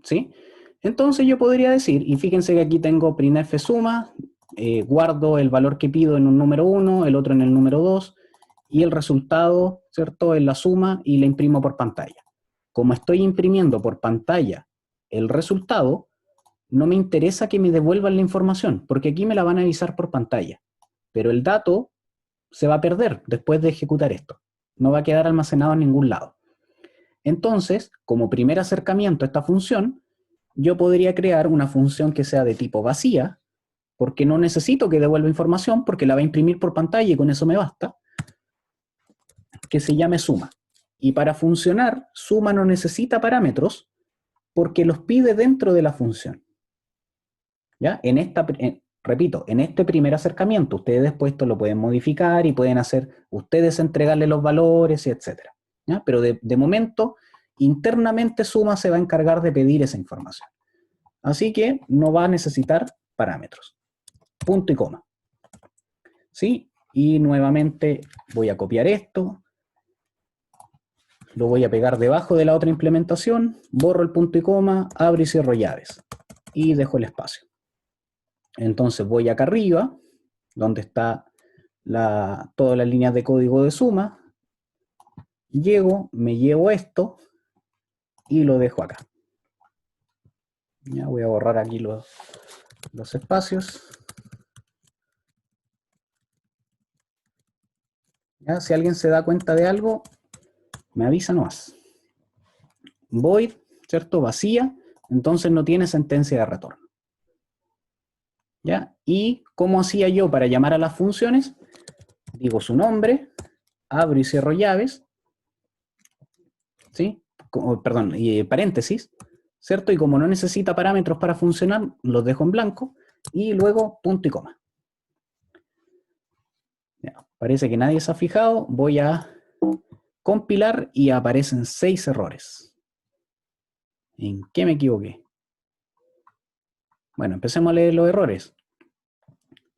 ¿Sí? Entonces yo podría decir, y fíjense que aquí tengo printf suma, guardo el valor que pido en un número 1, el otro en el número 2, y el resultado, ¿cierto?, en la suma y la imprimo por pantalla. Como estoy imprimiendo por pantalla el resultado, no me interesa que me devuelvan la información, porque aquí me la van a avisar por pantalla. Pero el dato se va a perder después de ejecutar esto. No va a quedar almacenado en ningún lado. Entonces, como primer acercamiento a esta función, yo podría crear una función que sea de tipo vacía, porque no necesito que devuelva información, porque la va a imprimir por pantalla y con eso me basta, que se llame suma. Y para funcionar, suma no necesita parámetros, porque los pide dentro de la función. ¿Ya? Repito, en este primer acercamiento, ustedes después esto lo pueden modificar y pueden hacer, ustedes entregarle los valores, etc. ¿Ya? Pero de momento, internamente suma se va a encargar de pedir esa información. Así que no va a necesitar parámetros. Punto y coma. ¿Sí? Y nuevamente voy a copiar esto, lo voy a pegar debajo de la otra implementación, borro el punto y coma, abro y cierro llaves y dejo el espacio. Entonces voy acá arriba, donde está todas las líneas de código de suma, llego, me llevo esto y lo dejo acá. Ya voy a borrar aquí los espacios. Ya, si alguien se da cuenta de algo, me avisa nomás. Void, ¿cierto? Vacía, entonces no tiene sentencia de retorno. ¿Ya? ¿Y cómo hacía yo para llamar a las funciones? Digo su nombre, abro y cierro llaves, ¿sí? Perdón, paréntesis, ¿cierto? Y como no necesita parámetros para funcionar, los dejo en blanco, y luego punto y coma. Ya, parece que nadie se ha fijado, voy a compilar y aparecen 6 errores. ¿En qué me equivoqué? Bueno, empecemos a leer los errores.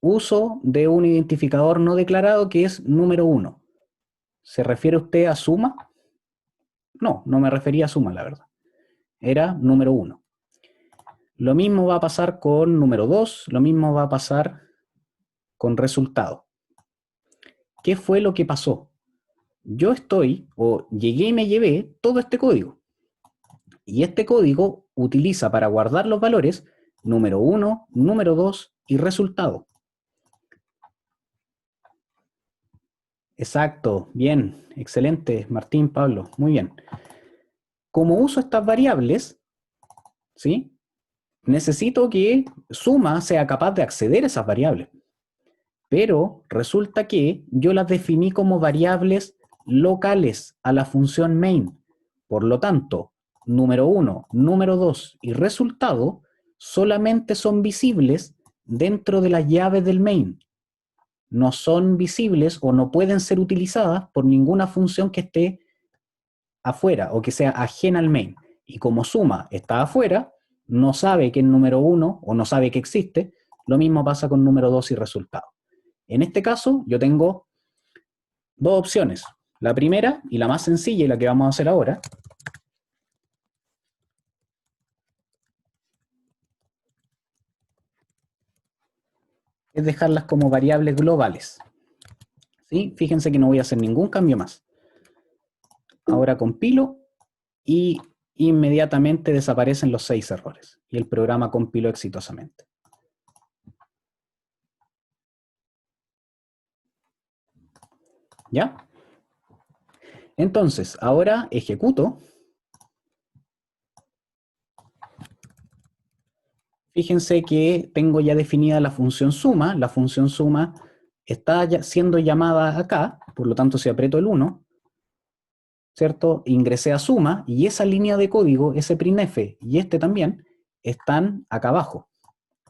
Uso de un identificador no declarado que es número 1. ¿Se refiere usted a suma? No, no me refería a suma, la verdad. Era número 1. Lo mismo va a pasar con número 2, lo mismo va a pasar con resultado. ¿Qué fue lo que pasó? Yo llegué y me llevé todo este código. Y este código utiliza para guardar los valores número 1, número 2 y resultado. Exacto, bien, excelente, Martín, Pablo, muy bien. Como uso estas variables, ¿sí? Necesito que suma sea capaz de acceder a esas variables. Pero resulta que yo las definí como variables locales a la función main. Por lo tanto, número 1, número 2 y resultado solamente son visibles dentro de las llaves del main. No son visibles o no pueden ser utilizadas por ninguna función que esté afuera o que sea ajena al main. Y como suma está afuera, no sabe que es número 1 o no sabe que existe. Lo mismo pasa con número 2 y resultado. En este caso, yo tengo dos opciones. La primera y la más sencilla y la que vamos a hacer ahora es dejarlas como variables globales. ¿Sí? Fíjense que no voy a hacer ningún cambio más. Ahora compilo y inmediatamente desaparecen los 6 errores. Y el programa compiló exitosamente. ¿Ya? Entonces, ahora ejecuto. Fíjense que tengo ya definida la función suma. La función suma está ya siendo llamada acá, por lo tanto si aprieto el 1, ¿cierto? Ingresé a suma y esa línea de código, ese printf y este también, están acá abajo.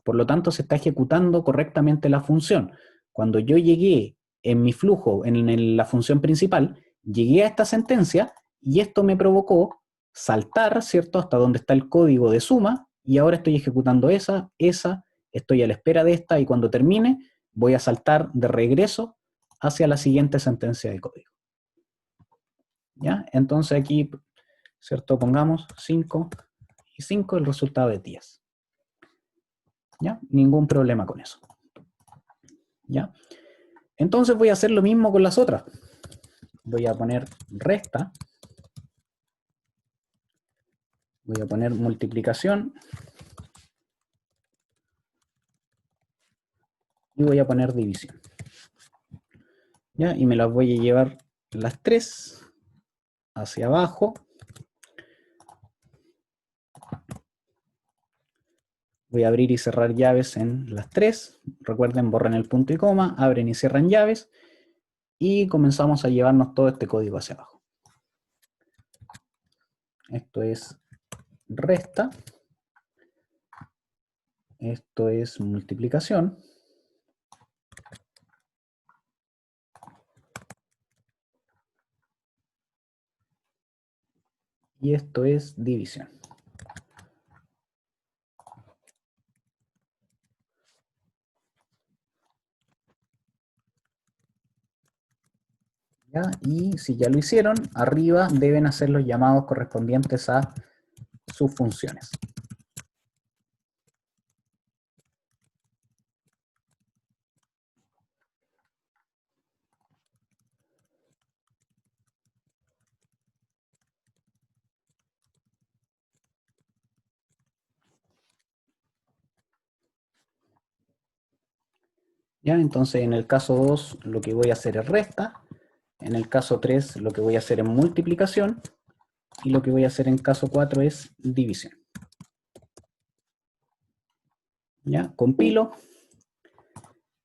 Por lo tanto se está ejecutando correctamente la función. Cuando yo llegué en mi flujo, en la función principal, llegué a esta sentencia y esto me provocó saltar, ¿cierto? Hasta donde está el código de suma y ahora estoy ejecutando esa, estoy a la espera de esta y cuando termine voy a saltar de regreso hacia la siguiente sentencia de código. ¿Ya? Entonces aquí, ¿cierto? Pongamos 5 y 5, el resultado de 10. ¿Ya? Ningún problema con eso. ¿Ya? Entonces voy a hacer lo mismo con las otras. Voy a poner resta. Voy a poner multiplicación. Y voy a poner división. ¿Ya? Y me las voy a llevar las tres hacia abajo. Voy a abrir y cerrar llaves en las tres. Recuerden, borren el punto y coma, abren y cierran llaves. Y comenzamos a llevarnos todo este código hacia abajo. Esto es resta. Esto es multiplicación. Y esto es división. ¿Ya? Y si ya lo hicieron, arriba deben hacer los llamados correspondientes a sus funciones. ¿Ya? Entonces en el caso 2 lo que voy a hacer es resta, en el caso 3 lo que voy a hacer es multiplicación y lo que voy a hacer en caso 4 es división. ¿Ya? Compilo,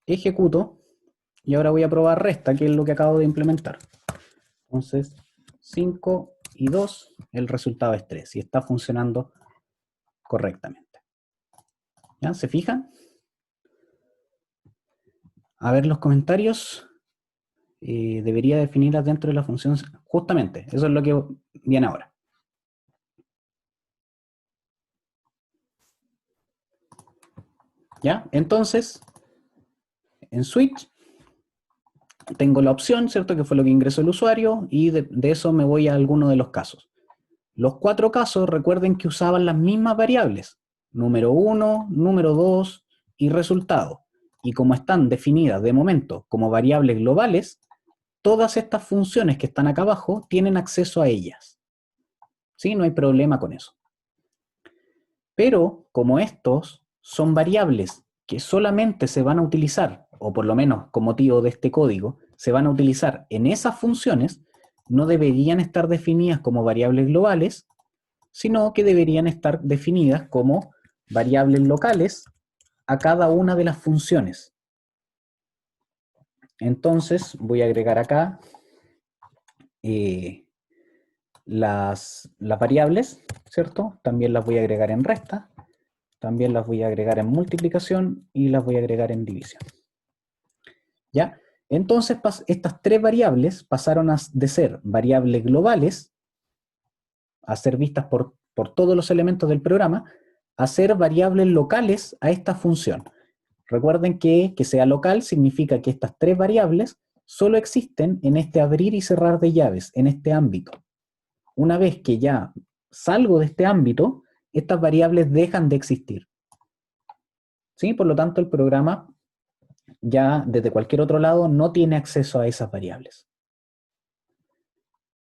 ejecuto y ahora voy a probar resta, que es lo que acabo de implementar. Entonces 5 y 2, el resultado es 3 y está funcionando correctamente. ¿Ya? ¿Se fijan? A ver los comentarios. Debería definirlas dentro de la función. Justamente, eso es lo que viene ahora. ¿Ya? Entonces, en switch, tengo la opción, ¿cierto? Que fue lo que ingresó el usuario, y de eso me voy a alguno de los casos. Los 4 casos, recuerden que usaban las mismas variables. Número 1, número 2 y resultado. Y como están definidas de momento como variables globales, todas estas funciones que están acá abajo tienen acceso a ellas. ¿Sí? No hay problema con eso. Pero como estos son variables que solamente se van a utilizar, o por lo menos con motivo de este código, se van a utilizar en esas funciones, no deberían estar definidas como variables globales, sino que deberían estar definidas como variables locales a cada una de las funciones. Entonces voy a agregar acá las variables, ¿cierto? También las voy a agregar en resta. También las voy a agregar en multiplicación y las voy a agregar en división. ¿Ya? Entonces, estas 3 variables pasaron de ser variables globales a ser vistas por todos los elementos del programa, hacer variables locales a esta función. Recuerden que sea local significa que estas tres variables solo existen en este abrir y cerrar de llaves, en este ámbito. Una vez que ya salgo de este ámbito, estas variables dejan de existir. ¿Sí? Por lo tanto, el programa ya desde cualquier otro lado no tiene acceso a esas variables.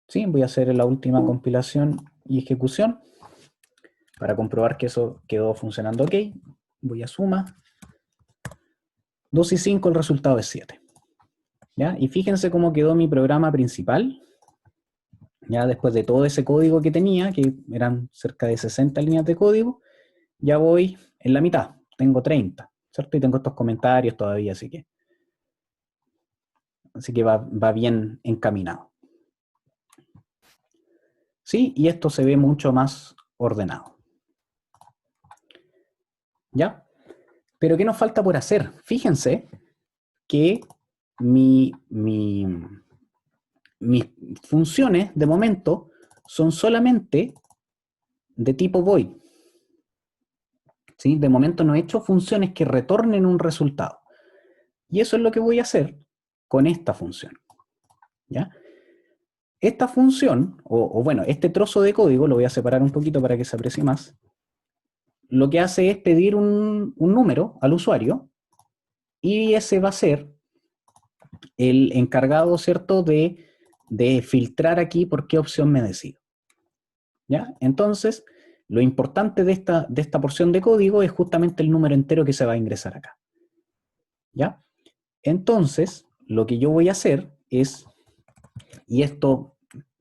¿Sí? Voy a hacer la última compilación y ejecución para comprobar que eso quedó funcionando ok. Voy a suma. 2 y 5, el resultado es 7. ¿Ya? Y fíjense cómo quedó mi programa principal. Ya después de todo ese código que tenía, que eran cerca de 60 líneas de código, ya voy en la mitad. Tengo 30, ¿cierto? Y tengo estos comentarios todavía, así que va bien encaminado. ¿Sí? Y esto se ve mucho más ordenado. ¿Ya? Pero ¿qué nos falta por hacer? Fíjense que mis funciones, de momento, son solamente de tipo void. ¿Sí? De momento no he hecho funciones que retornen un resultado. Y eso es lo que voy a hacer con esta función. ¿Ya? Esta función, o bueno, este trozo de código, lo voy a separar un poquito para que se aprecie más, lo que hace es pedir un número al usuario y ese va a ser el encargado, ¿cierto?, de filtrar aquí por qué opción me decido. ¿Ya? Entonces, lo importante de esta porción de código es justamente el número entero que se va a ingresar acá. ¿Ya? Entonces, lo que yo voy a hacer es, y esto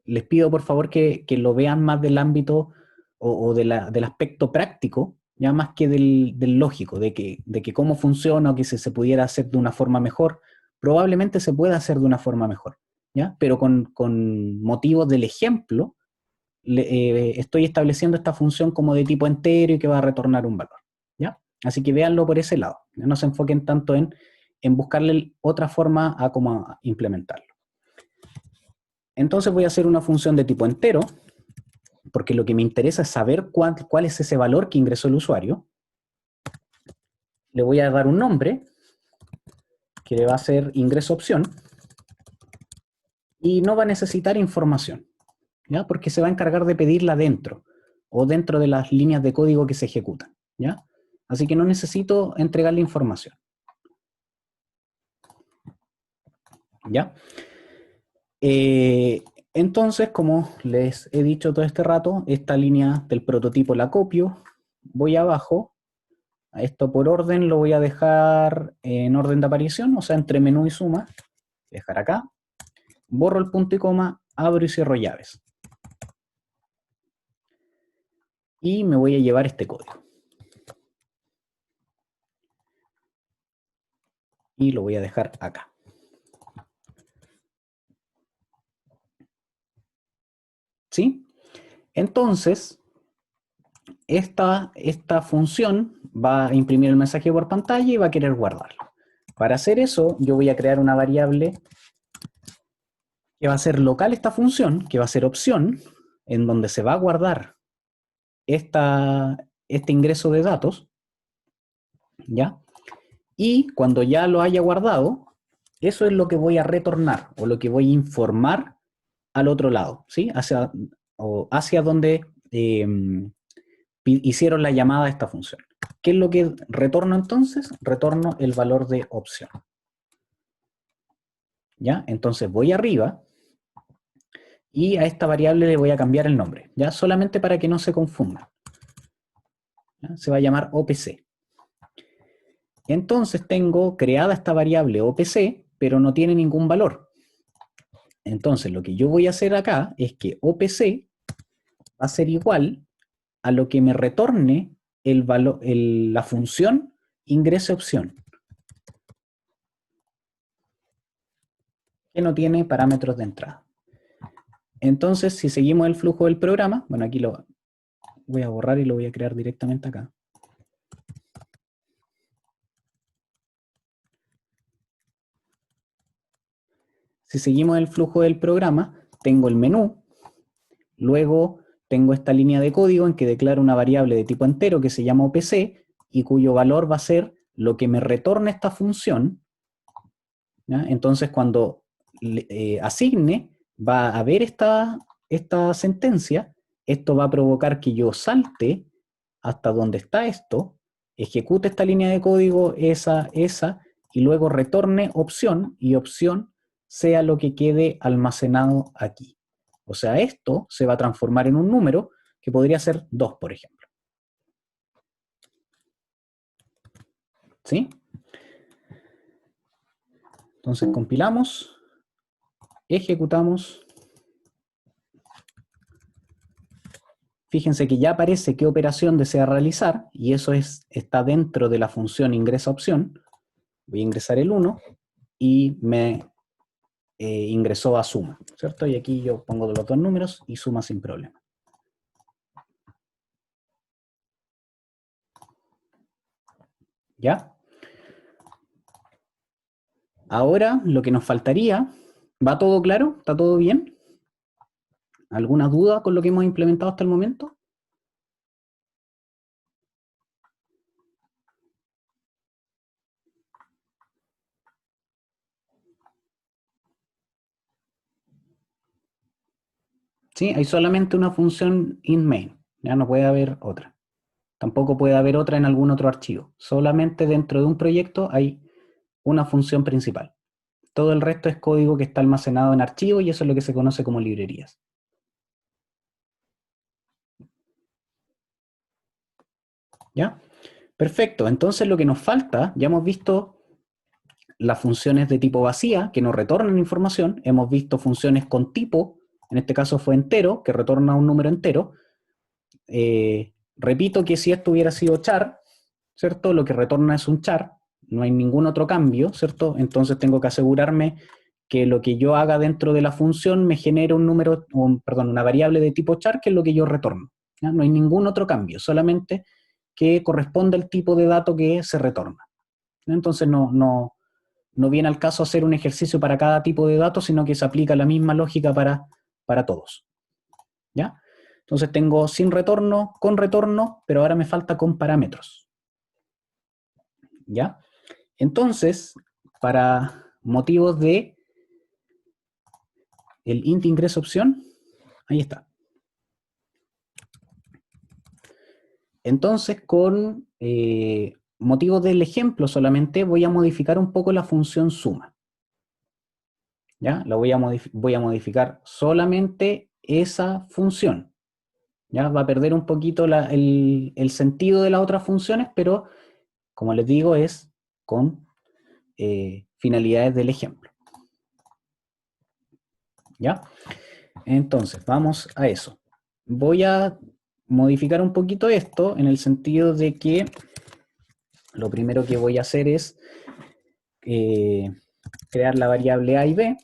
les pido por favor que lo vean más del ámbito o del aspecto práctico, ya más que del lógico, de que cómo funciona o que si se pudiera hacer de una forma mejor, probablemente se pueda hacer de una forma mejor, ¿ya? Pero con motivos del ejemplo, estoy estableciendo esta función como de tipo entero y que va a retornar un valor, ¿ya? Así que véanlo por ese lado, no se enfoquen tanto en buscarle otra forma a cómo implementarlo. Entonces voy a hacer una función de tipo entero, porque lo que me interesa es saber cuál es ese valor que ingresó el usuario. Le voy a dar un nombre, que le va a ser ingreso opción, y no va a necesitar información, ¿ya? Porque se va a encargar de pedirla dentro, o dentro de las líneas de código que se ejecutan, ¿ya? Así que no necesito entregarle información. ¿Ya? Entonces, como les he dicho todo este rato, esta línea del prototipo la copio, voy abajo, a esto por orden lo voy a dejar en orden de aparición, o sea, entre menú y suma, dejar acá, borro el punto y coma, abro y cierro llaves. Y me voy a llevar este código. Y lo voy a dejar acá. ¿Sí? Entonces, esta función va a imprimir el mensaje por pantalla y va a querer guardarlo. Para hacer eso, yo voy a crear una variable que va a ser local esta función, que va a ser opción, en donde se va a guardar este ingreso de datos, ¿ya? Y cuando ya lo haya guardado, eso es lo que voy a retornar, o lo que voy a informar al otro lado, ¿sí? Hacia donde hicieron la llamada a esta función. ¿Qué es lo que retorno entonces? Retorno el valor de opción. ¿Ya? Entonces voy arriba y a esta variable le voy a cambiar el nombre, ¿ya? Solamente para que no se confunda. ¿Ya? Se va a llamar OPC. Entonces tengo creada esta variable OPC, pero no tiene ningún valor. Entonces lo que yo voy a hacer acá es que OPC va a ser igual a lo que me retorne la función ingrese opción, que no tiene parámetros de entrada. Entonces, si seguimos el flujo del programa, bueno, aquí lo voy a borrar y lo voy a crear directamente acá. Si seguimos el flujo del programa, tengo el menú, luego tengo esta línea de código en que declaro una variable de tipo entero que se llama OPC y cuyo valor va a ser lo que me retorne esta función, ¿ya? Entonces, cuando asigne, va a ver esta sentencia, esto va a provocar que yo salte hasta donde está esto, ejecute esta línea de código, esa, y luego retorne opción, y opción sea lo que quede almacenado aquí. O sea, esto se va a transformar en un número que podría ser 2, por ejemplo. ¿Sí? Entonces compilamos, ejecutamos. Fíjense que ya aparece qué operación desea realizar, y eso está dentro de la función ingresa opción. Voy a ingresar el 1 y me ingresó a suma, ¿cierto? Y aquí yo pongo los dos números y suma sin problema. ¿Ya? Ahora lo que nos faltaría, ¿va todo claro? ¿Está todo bien? ¿Alguna duda con lo que hemos implementado hasta el momento? Sí, hay solamente una función inMain, ya no puede haber otra. Tampoco puede haber otra en algún otro archivo. Solamente dentro de un proyecto hay una función principal. Todo el resto es código que está almacenado en archivos y eso es lo que se conoce como librerías. ¿Ya? Perfecto, entonces lo que nos falta, ya hemos visto las funciones de tipo vacía, que nos retornan información, hemos visto funciones con tipo, en este caso fue entero, que retorna un número entero. Repito que si esto hubiera sido char, ¿cierto? Lo que retorna es un char, no hay ningún otro cambio, ¿cierto? Entonces tengo que asegurarme que lo que yo haga dentro de la función me genere un número, perdón, una variable de tipo char, que es lo que yo retorno. ¿Ya? No hay ningún otro cambio, solamente que corresponde al tipo de dato que se retorna. Entonces no viene al caso hacer un ejercicio para cada tipo de datos, sino que se aplica la misma lógica para todos. ¿Ya? Entonces tengo sin retorno, con retorno, pero ahora me falta con parámetros. ¿Ya? Entonces, para motivos de el int ingreso opción, ahí está. Entonces, con motivo del ejemplo solamente, voy a modificar un poco la función suma. ¿Ya? Voy a modificar solamente esa función. ¿Ya? Va a perder un poquito el sentido de las otras funciones, pero, como les digo, es con finalidades del ejemplo. ¿Ya? Entonces, vamos a eso. Voy a modificar un poquito esto en el sentido de que lo primero que voy a hacer es crear la variable a y b.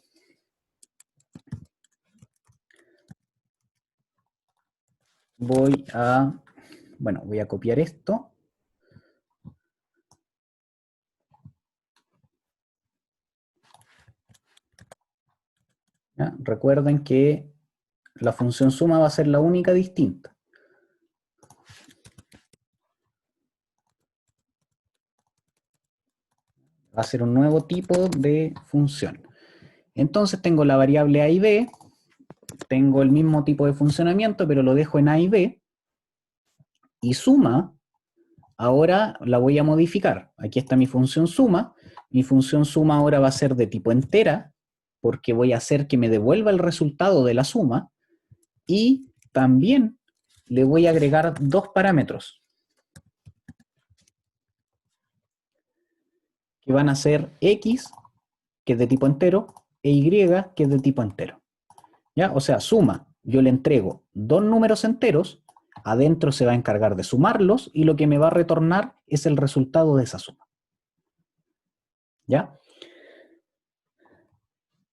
Voy a copiar esto. ¿Ya? Recuerden que la función suma va a ser la única distinta. Va a ser un nuevo tipo de función. Entonces tengo la variable a y b, tengo el mismo tipo de funcionamiento, pero lo dejo en a y b, y suma, ahora la voy a modificar. Aquí está mi función suma ahora va a ser de tipo entera, porque voy a hacer que me devuelva el resultado de la suma, y también le voy a agregar dos parámetros, que van a ser x, que es de tipo entero, e y, que es de tipo entero. ¿Ya? O sea, suma, yo le entrego dos números enteros, adentro se va a encargar de sumarlos, y lo que me va a retornar es el resultado de esa suma. ¿Ya?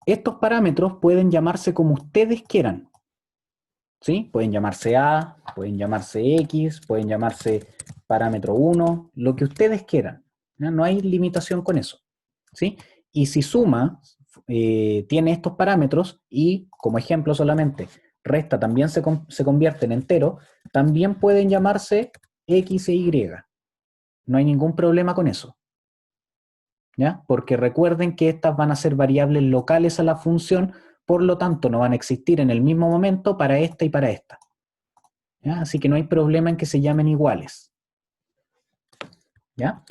Estos parámetros pueden llamarse como ustedes quieran. ¿Sí? Pueden llamarse A, pueden llamarse X, pueden llamarse parámetro 1, lo que ustedes quieran. ¿Ya? No hay limitación con eso. ¿Sí? Y si suma tiene estos parámetros y, como ejemplo solamente, resta también se convierte en entero, también pueden llamarse X e Y. No hay ningún problema con eso. ¿Ya? Porque recuerden que estas van a ser variables locales a la función, por lo tanto no van a existir en el mismo momento para esta y para esta. ¿Ya? Así que no hay problema en que se llamen iguales. ¿Ya?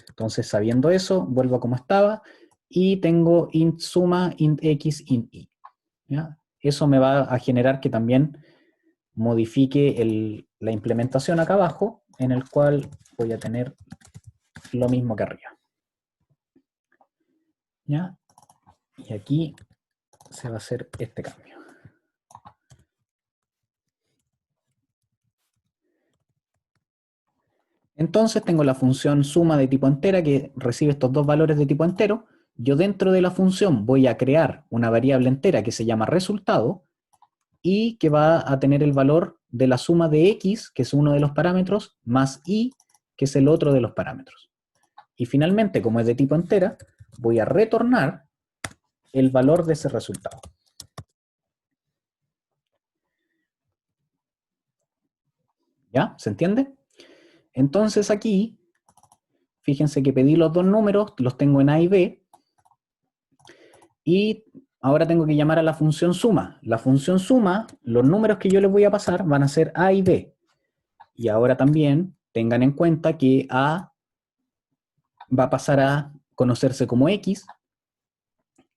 Entonces, sabiendo eso, vuelvo a como estaba y tengo int suma, int x, int y. ¿Ya? Eso me va a generar que también modifique la implementación acá abajo, en el cual voy a tener lo mismo que arriba. ¿Ya? Y aquí se va a hacer este cambio. Entonces tengo la función suma de tipo entera que recibe estos dos valores de tipo entero. Yo dentro de la función voy a crear una variable entera que se llama resultado y que va a tener el valor de la suma de x, que es uno de los parámetros, más y, que es el otro de los parámetros. Y finalmente, como es de tipo entera, voy a retornar el valor de ese resultado. ¿Ya? ¿Se entiende? Entonces aquí, fíjense que pedí los dos números, los tengo en A y B, y ahora tengo que llamar a la función suma. La función suma, los números que yo les voy a pasar van a ser A y B. Y ahora también tengan en cuenta que A va a pasar a conocerse como X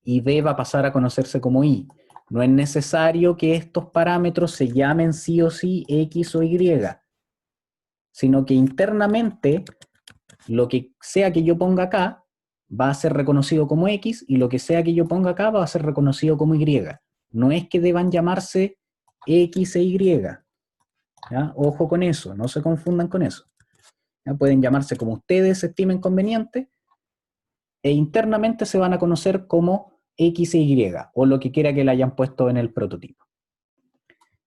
y B va a pasar a conocerse como Y. No es necesario que estos parámetros se llamen sí o sí X o Y, sino que internamente lo que sea que yo ponga acá va a ser reconocido como X y lo que sea que yo ponga acá va a ser reconocido como Y. No es que deban llamarse X e Y. ¿Ya? Ojo con eso, no se confundan con eso. ¿Ya? Pueden llamarse como ustedes estimen conveniente e internamente se van a conocer como X e Y o lo que quiera que le hayan puesto en el prototipo.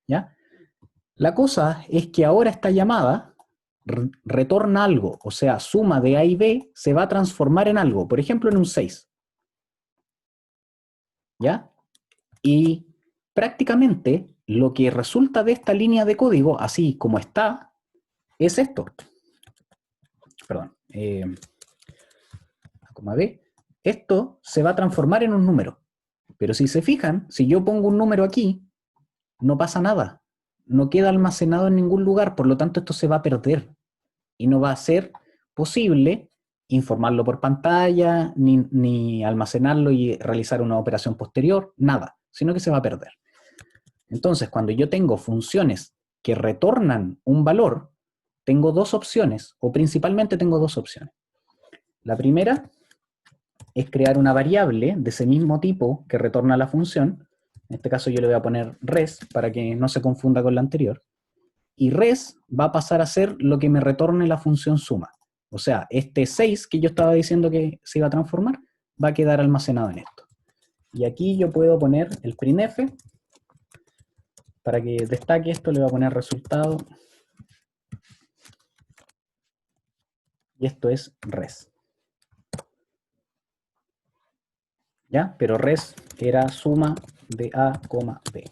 ¿Ya? La cosa es que ahora esta llamada retorna algo, o sea, suma de A y B se va a transformar en algo, por ejemplo en un 6. ¿Ya? Y prácticamente lo que resulta de esta línea de código, así como está, es esto. Perdón. Coma B. Esto se va a transformar en un número. Pero si se fijan, si yo pongo un número aquí, no pasa nada. No queda almacenado en ningún lugar, por lo tanto esto se va a perder. Y no va a ser posible informarlo por pantalla, ni almacenarlo y realizar una operación posterior, nada, sino que se va a perder. Entonces, cuando yo tengo funciones que retornan un valor, tengo dos opciones, o principalmente tengo dos opciones. La primera es crear una variable de ese mismo tipo que retorna la función. En este caso yo le voy a poner res para que no se confunda con la anterior. Y res va a pasar a ser lo que me retorne la función suma. O sea, este 6 que yo estaba diciendo que se iba a transformar, va a quedar almacenado en esto. Y aquí yo puedo poner el printf. Para que destaque esto le voy a poner resultado. Y esto es res. ¿Ya? Pero res era suma de A, B.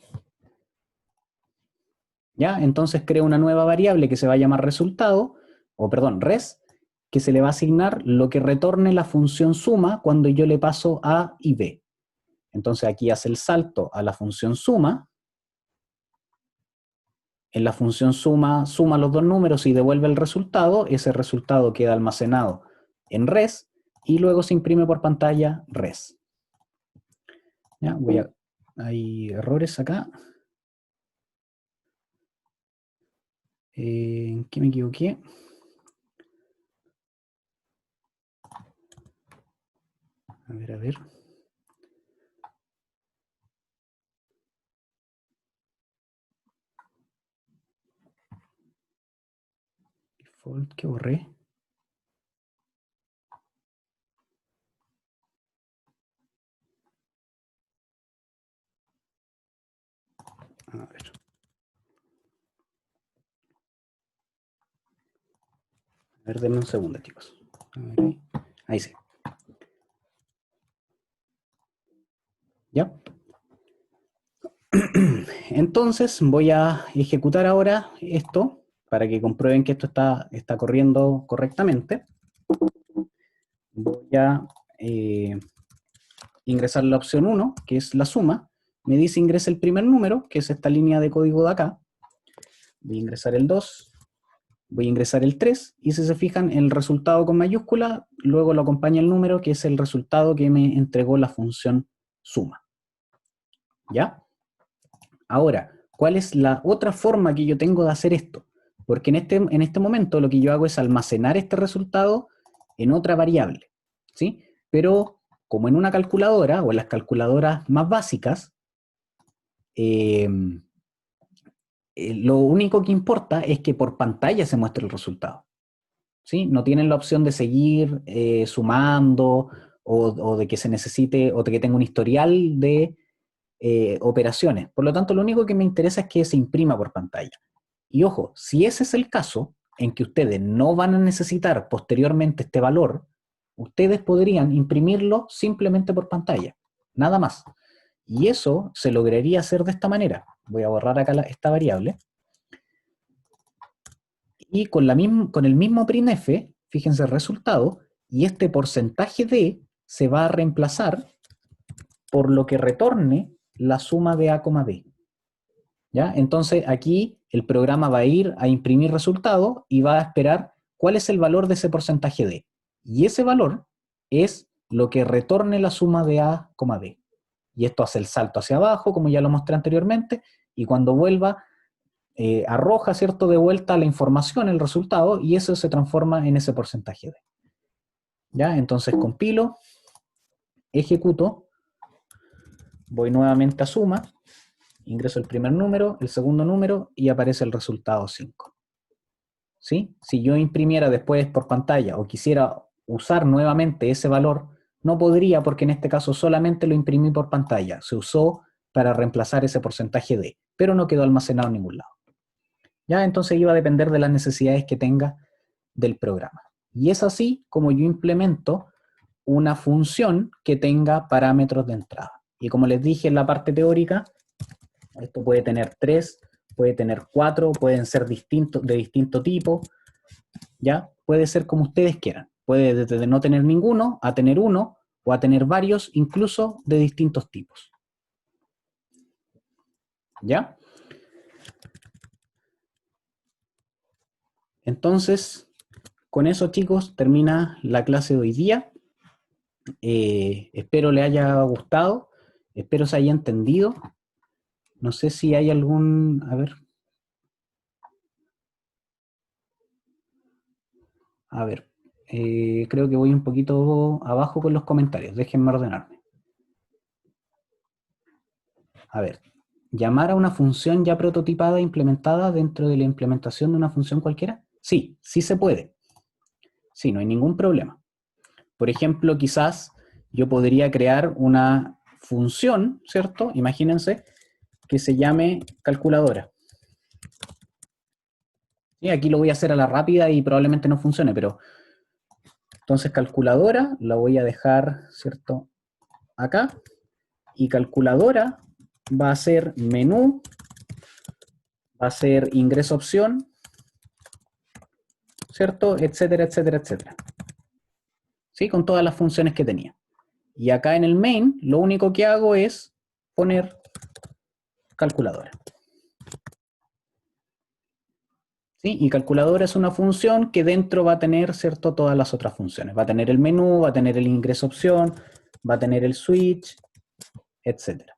¿Ya? Entonces creo una nueva variable que se va a llamar resultado, o perdón, res, que se le va a asignar lo que retorne la función suma cuando yo le paso A y B. Entonces aquí hace el salto a la función suma. En la función suma, suma los dos números y devuelve el resultado. Ese resultado queda almacenado en res y luego se imprime por pantalla res. ¿Ya? Hay errores acá. ¿En qué me equivoqué? A ver, a ver. Default que borré. A ver. A ver, denme un segundo, chicos. A ver, ahí sí. ¿Ya? Entonces voy a ejecutar ahora esto para que comprueben que esto está corriendo correctamente. Voy a ingresar la opción 1, que es la suma. Me dice ingresa el primer número, que es esta línea de código de acá. Voy a ingresar el 2, voy a ingresar el 3, y si se fijan, el resultado con mayúscula, luego lo acompaña el número, que es el resultado que me entregó la función suma. ¿Ya? Ahora, ¿cuál es la otra forma que yo tengo de hacer esto? Porque en este momento lo que yo hago es almacenar este resultado en otra variable, ¿sí? Pero como en una calculadora, o en las calculadoras más básicas, lo único que importa es que por pantalla se muestre el resultado, ¿sí? No tienen la opción de seguir sumando, o de que se necesite, o de que tenga un historial de operaciones. Por lo tanto, lo único que me interesa es que se imprima por pantalla. Y ojo, si ese es el caso, en que ustedes no van a necesitar posteriormente este valor, ustedes podrían imprimirlo simplemente por pantalla, nada más. Y eso se lograría hacer de esta manera. Voy a borrar acá esta variable. Y con el mismo printf, fíjense el resultado, y este porcentaje de se va a reemplazar por lo que retorne la suma de A, B. ¿Ya? Entonces aquí el programa va a ir a imprimir resultado y va a esperar cuál es el valor de ese porcentaje de. Y ese valor es lo que retorne la suma de A, B. Y esto hace el salto hacia abajo, como ya lo mostré anteriormente, y cuando vuelva, arroja, ¿cierto?, de vuelta la información, el resultado, y eso se transforma en ese porcentaje de. ¿Ya? Entonces compilo, ejecuto, voy nuevamente a suma, ingreso el primer número, el segundo número, y aparece el resultado 5. ¿Sí? Si yo imprimiera después por pantalla o quisiera usar nuevamente ese valor, no podría, porque en este caso solamente lo imprimí por pantalla. Se usó para reemplazar ese porcentaje de, pero no quedó almacenado en ningún lado. ¿Ya? Entonces iba a depender de las necesidades que tenga del programa. Y es así como yo implemento una función que tenga parámetros de entrada. Y como les dije en la parte teórica, esto puede tener 3, puede tener 4, pueden ser de distinto tipo, ¿ya? Puede ser como ustedes quieran. Puede desde no tener ninguno a tener uno, o a tener varios, incluso de distintos tipos. ¿Ya? Entonces, con eso, chicos, termina la clase de hoy día. Espero les haya gustado, espero se haya entendido. No sé si hay algún... A ver, creo que voy un poquito abajo con los comentarios, déjenme ordenarme. A ver, ¿llamar a una función ya prototipada e implementada dentro de la implementación de una función cualquiera? Sí, sí se puede. Sí, no hay ningún problema. Por ejemplo, quizás yo podría crear una función, ¿cierto? Imagínense, que se llame calculadora. Y aquí lo voy a hacer a la rápida y probablemente no funcione, pero entonces calculadora la voy a dejar, ¿cierto?, acá. Y calculadora va a ser menú, va a ser ingreso opción, ¿cierto?, etcétera, etcétera, etcétera. ¿Sí? Con todas las funciones que tenía. Y acá en el main, lo único que hago es poner calculadora. ¿Sí? Y calculadora es una función que dentro va a tener, ¿cierto?, todas las otras funciones. Va a tener el menú, va a tener el ingreso opción, va a tener el switch, etcétera.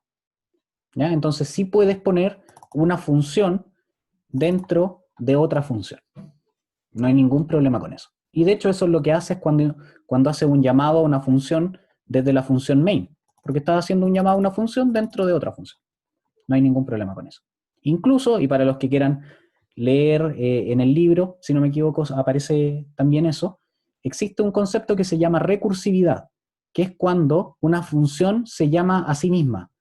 ¿Ya? Entonces sí puedes poner una función dentro de otra función. No hay ningún problema con eso. Y de hecho eso es lo que haces cuando haces un llamado a una función desde la función main, porque estás haciendo un llamado a una función dentro de otra función. No hay ningún problema con eso. Incluso, y para los que quieran leer en el libro, si no me equivoco, aparece también eso, existe un concepto que se llama recursividad, que es cuando una función se llama a sí misma.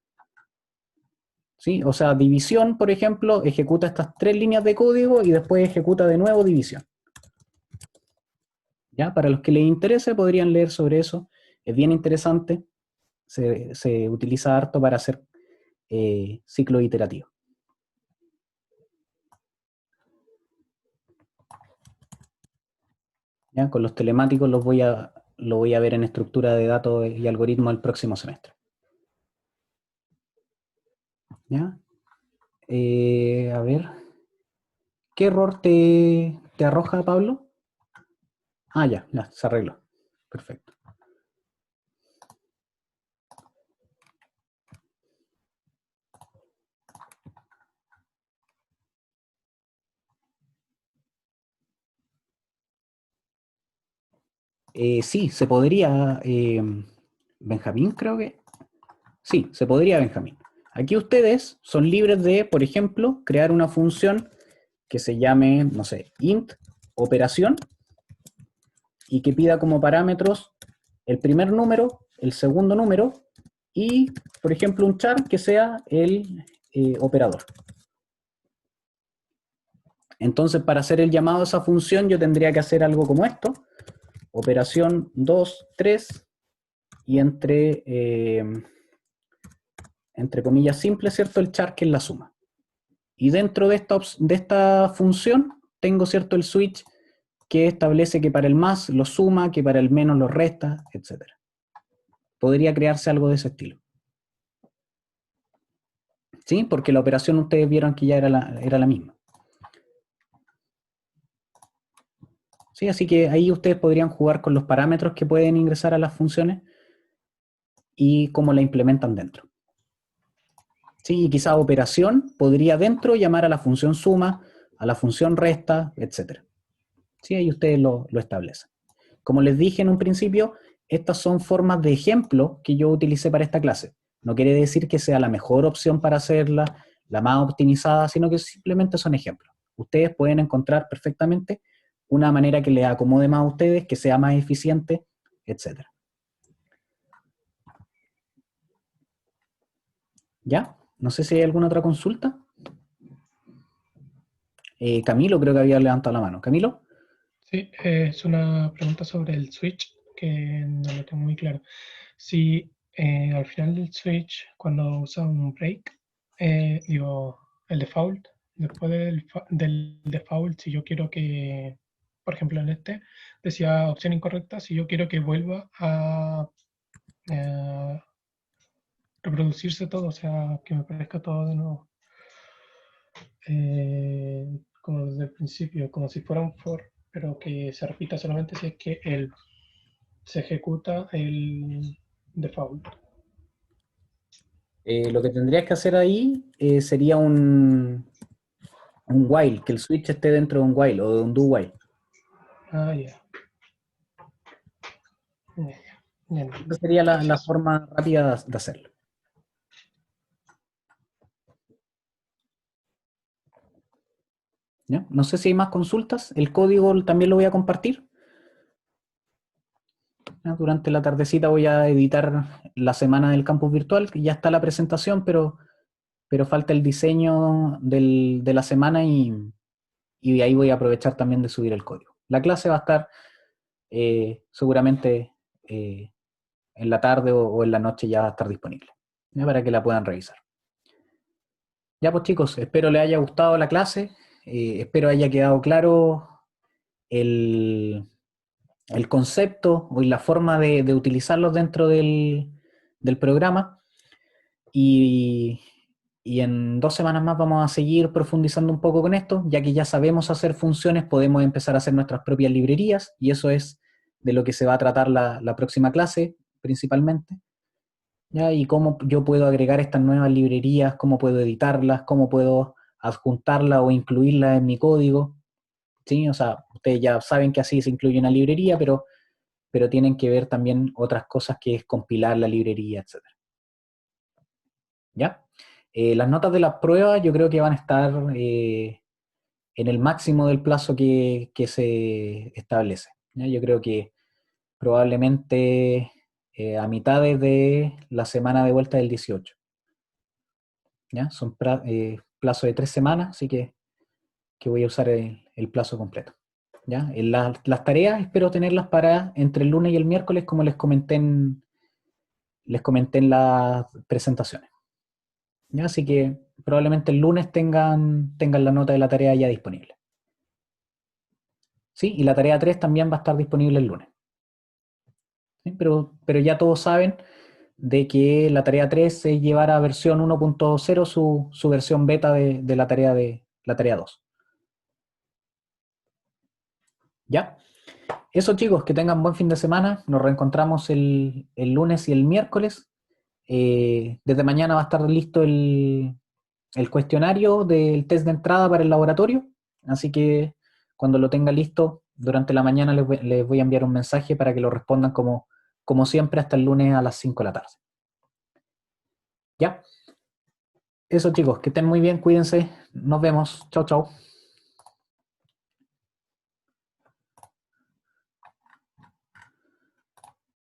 ¿Sí? O sea, división, por ejemplo, ejecuta estas 3 líneas de código y después ejecuta de nuevo división. ¿Ya? Para los que les interese podrían leer sobre eso. Es bien interesante. Se utiliza harto para hacer ciclo iterativo. ¿Ya? Con los telemáticos lo voy a ver en estructura de datos y algoritmos el próximo semestre. ¿Ya? A ver, ¿qué error te arroja, Pablo? Ah, ya, se arregló. Perfecto. Sí, se podría, Benjamín, creo que. Sí, se podría, Benjamín. Aquí ustedes son libres de, por ejemplo, crear una función que se llame, no sé, int operación y que pida como parámetros el primer número, el segundo número y, por ejemplo, un char que sea el operador. Entonces, para hacer el llamado a esa función, yo tendría que hacer algo como esto: operación 2, 3, y entre comillas simples, ¿cierto? El char, que es la suma. Y dentro de esta función tengo, ¿cierto?, el switch que establece que para el más lo suma, que para el menos lo resta, etc. Podría crearse algo de ese estilo. ¿Sí? Porque la operación ustedes vieron que ya era la misma. ¿Sí? Así que ahí ustedes podrían jugar con los parámetros que pueden ingresar a las funciones y cómo la implementan dentro. ¿Sí? Y quizá operación podría dentro llamar a la función suma, a la función resta, etc. ¿Sí? Ahí ustedes lo establecen. Como les dije en un principio, estas son formas de ejemplo que yo utilicé para esta clase. No quiere decir que sea la mejor opción para hacerla, la más optimizada, sino que simplemente son ejemplos. Ustedes pueden encontrar perfectamente una manera que les acomode más a ustedes, que sea más eficiente, etc. ¿Ya? No sé si hay alguna otra consulta. Camilo creo que había levantado la mano. ¿Camilo? Sí, es una pregunta sobre el switch que no lo tengo muy claro. Si al final del switch, cuando usa un break, digo, el default, después del default, si yo quiero que, por ejemplo en este, decía opción incorrecta, si yo quiero que vuelva a eh, reproducirse todo, o sea, que me parezca todo de nuevo, como desde el principio, como si fuera un for, pero que se repita solamente si es que se ejecuta el default. Lo que tendrías que hacer ahí sería un while, que el switch esté dentro de un while o de un do while. Ah, ya. Bien, Esa sería la gracias. forma rápida de hacerlo. ¿Ya? No sé si hay más consultas. El código también lo voy a compartir. ¿Ya? Durante la tardecita voy a editar la semana del campus virtual, que ya está la presentación, pero falta el diseño de la semana y de ahí voy a aprovechar también de subir el código. La clase va a estar seguramente en la tarde o en la noche, ya va a estar disponible, ¿ya? Para que la puedan revisar. Ya pues chicos, espero les haya gustado la clase, espero haya quedado claro el concepto y la forma de utilizarlos dentro del programa y, y en 2 semanas más vamos a seguir profundizando un poco con esto, ya que ya sabemos hacer funciones, podemos empezar a hacer nuestras propias librerías y eso es de lo que se va a tratar la próxima clase principalmente. ¿Ya? Y cómo yo puedo agregar estas nuevas librerías, cómo puedo editarlas, cómo puedo adjuntarlas o incluirlas en mi código. ¿Sí? O sea, ustedes ya saben que así se incluye una librería, pero tienen que ver también otras cosas, que es compilar la librería, etcétera. ¿Ya? Las notas de las pruebas yo creo que van a estar en el máximo del plazo que se establece, ¿ya? Yo creo que probablemente a mitades de la semana de vuelta del 18. ¿Ya? Son plazo de 3 semanas, así que voy a usar el plazo completo. ¿Ya? Las tareas espero tenerlas para entre el lunes y el miércoles, como les comenté en las presentaciones. ¿ya? Así que probablemente el lunes tengan la nota de la tarea ya disponible. ¿Sí? Y la tarea 3 también va a estar disponible el lunes. ¿Sí? Pero ya todos saben de que la tarea 3 es llevar a versión 1.0 su versión beta de la tarea 2. ¿Ya? Eso chicos, que tengan buen fin de semana. Nos reencontramos el lunes y el miércoles. Desde mañana va a estar listo el cuestionario del test de entrada para el laboratorio. Así que cuando lo tenga listo, durante la mañana les voy a enviar un mensaje para que lo respondan como siempre hasta el lunes a las 5 de la tarde. ¿Ya? Eso chicos, que estén muy bien, cuídense. Nos vemos. Chao, chao.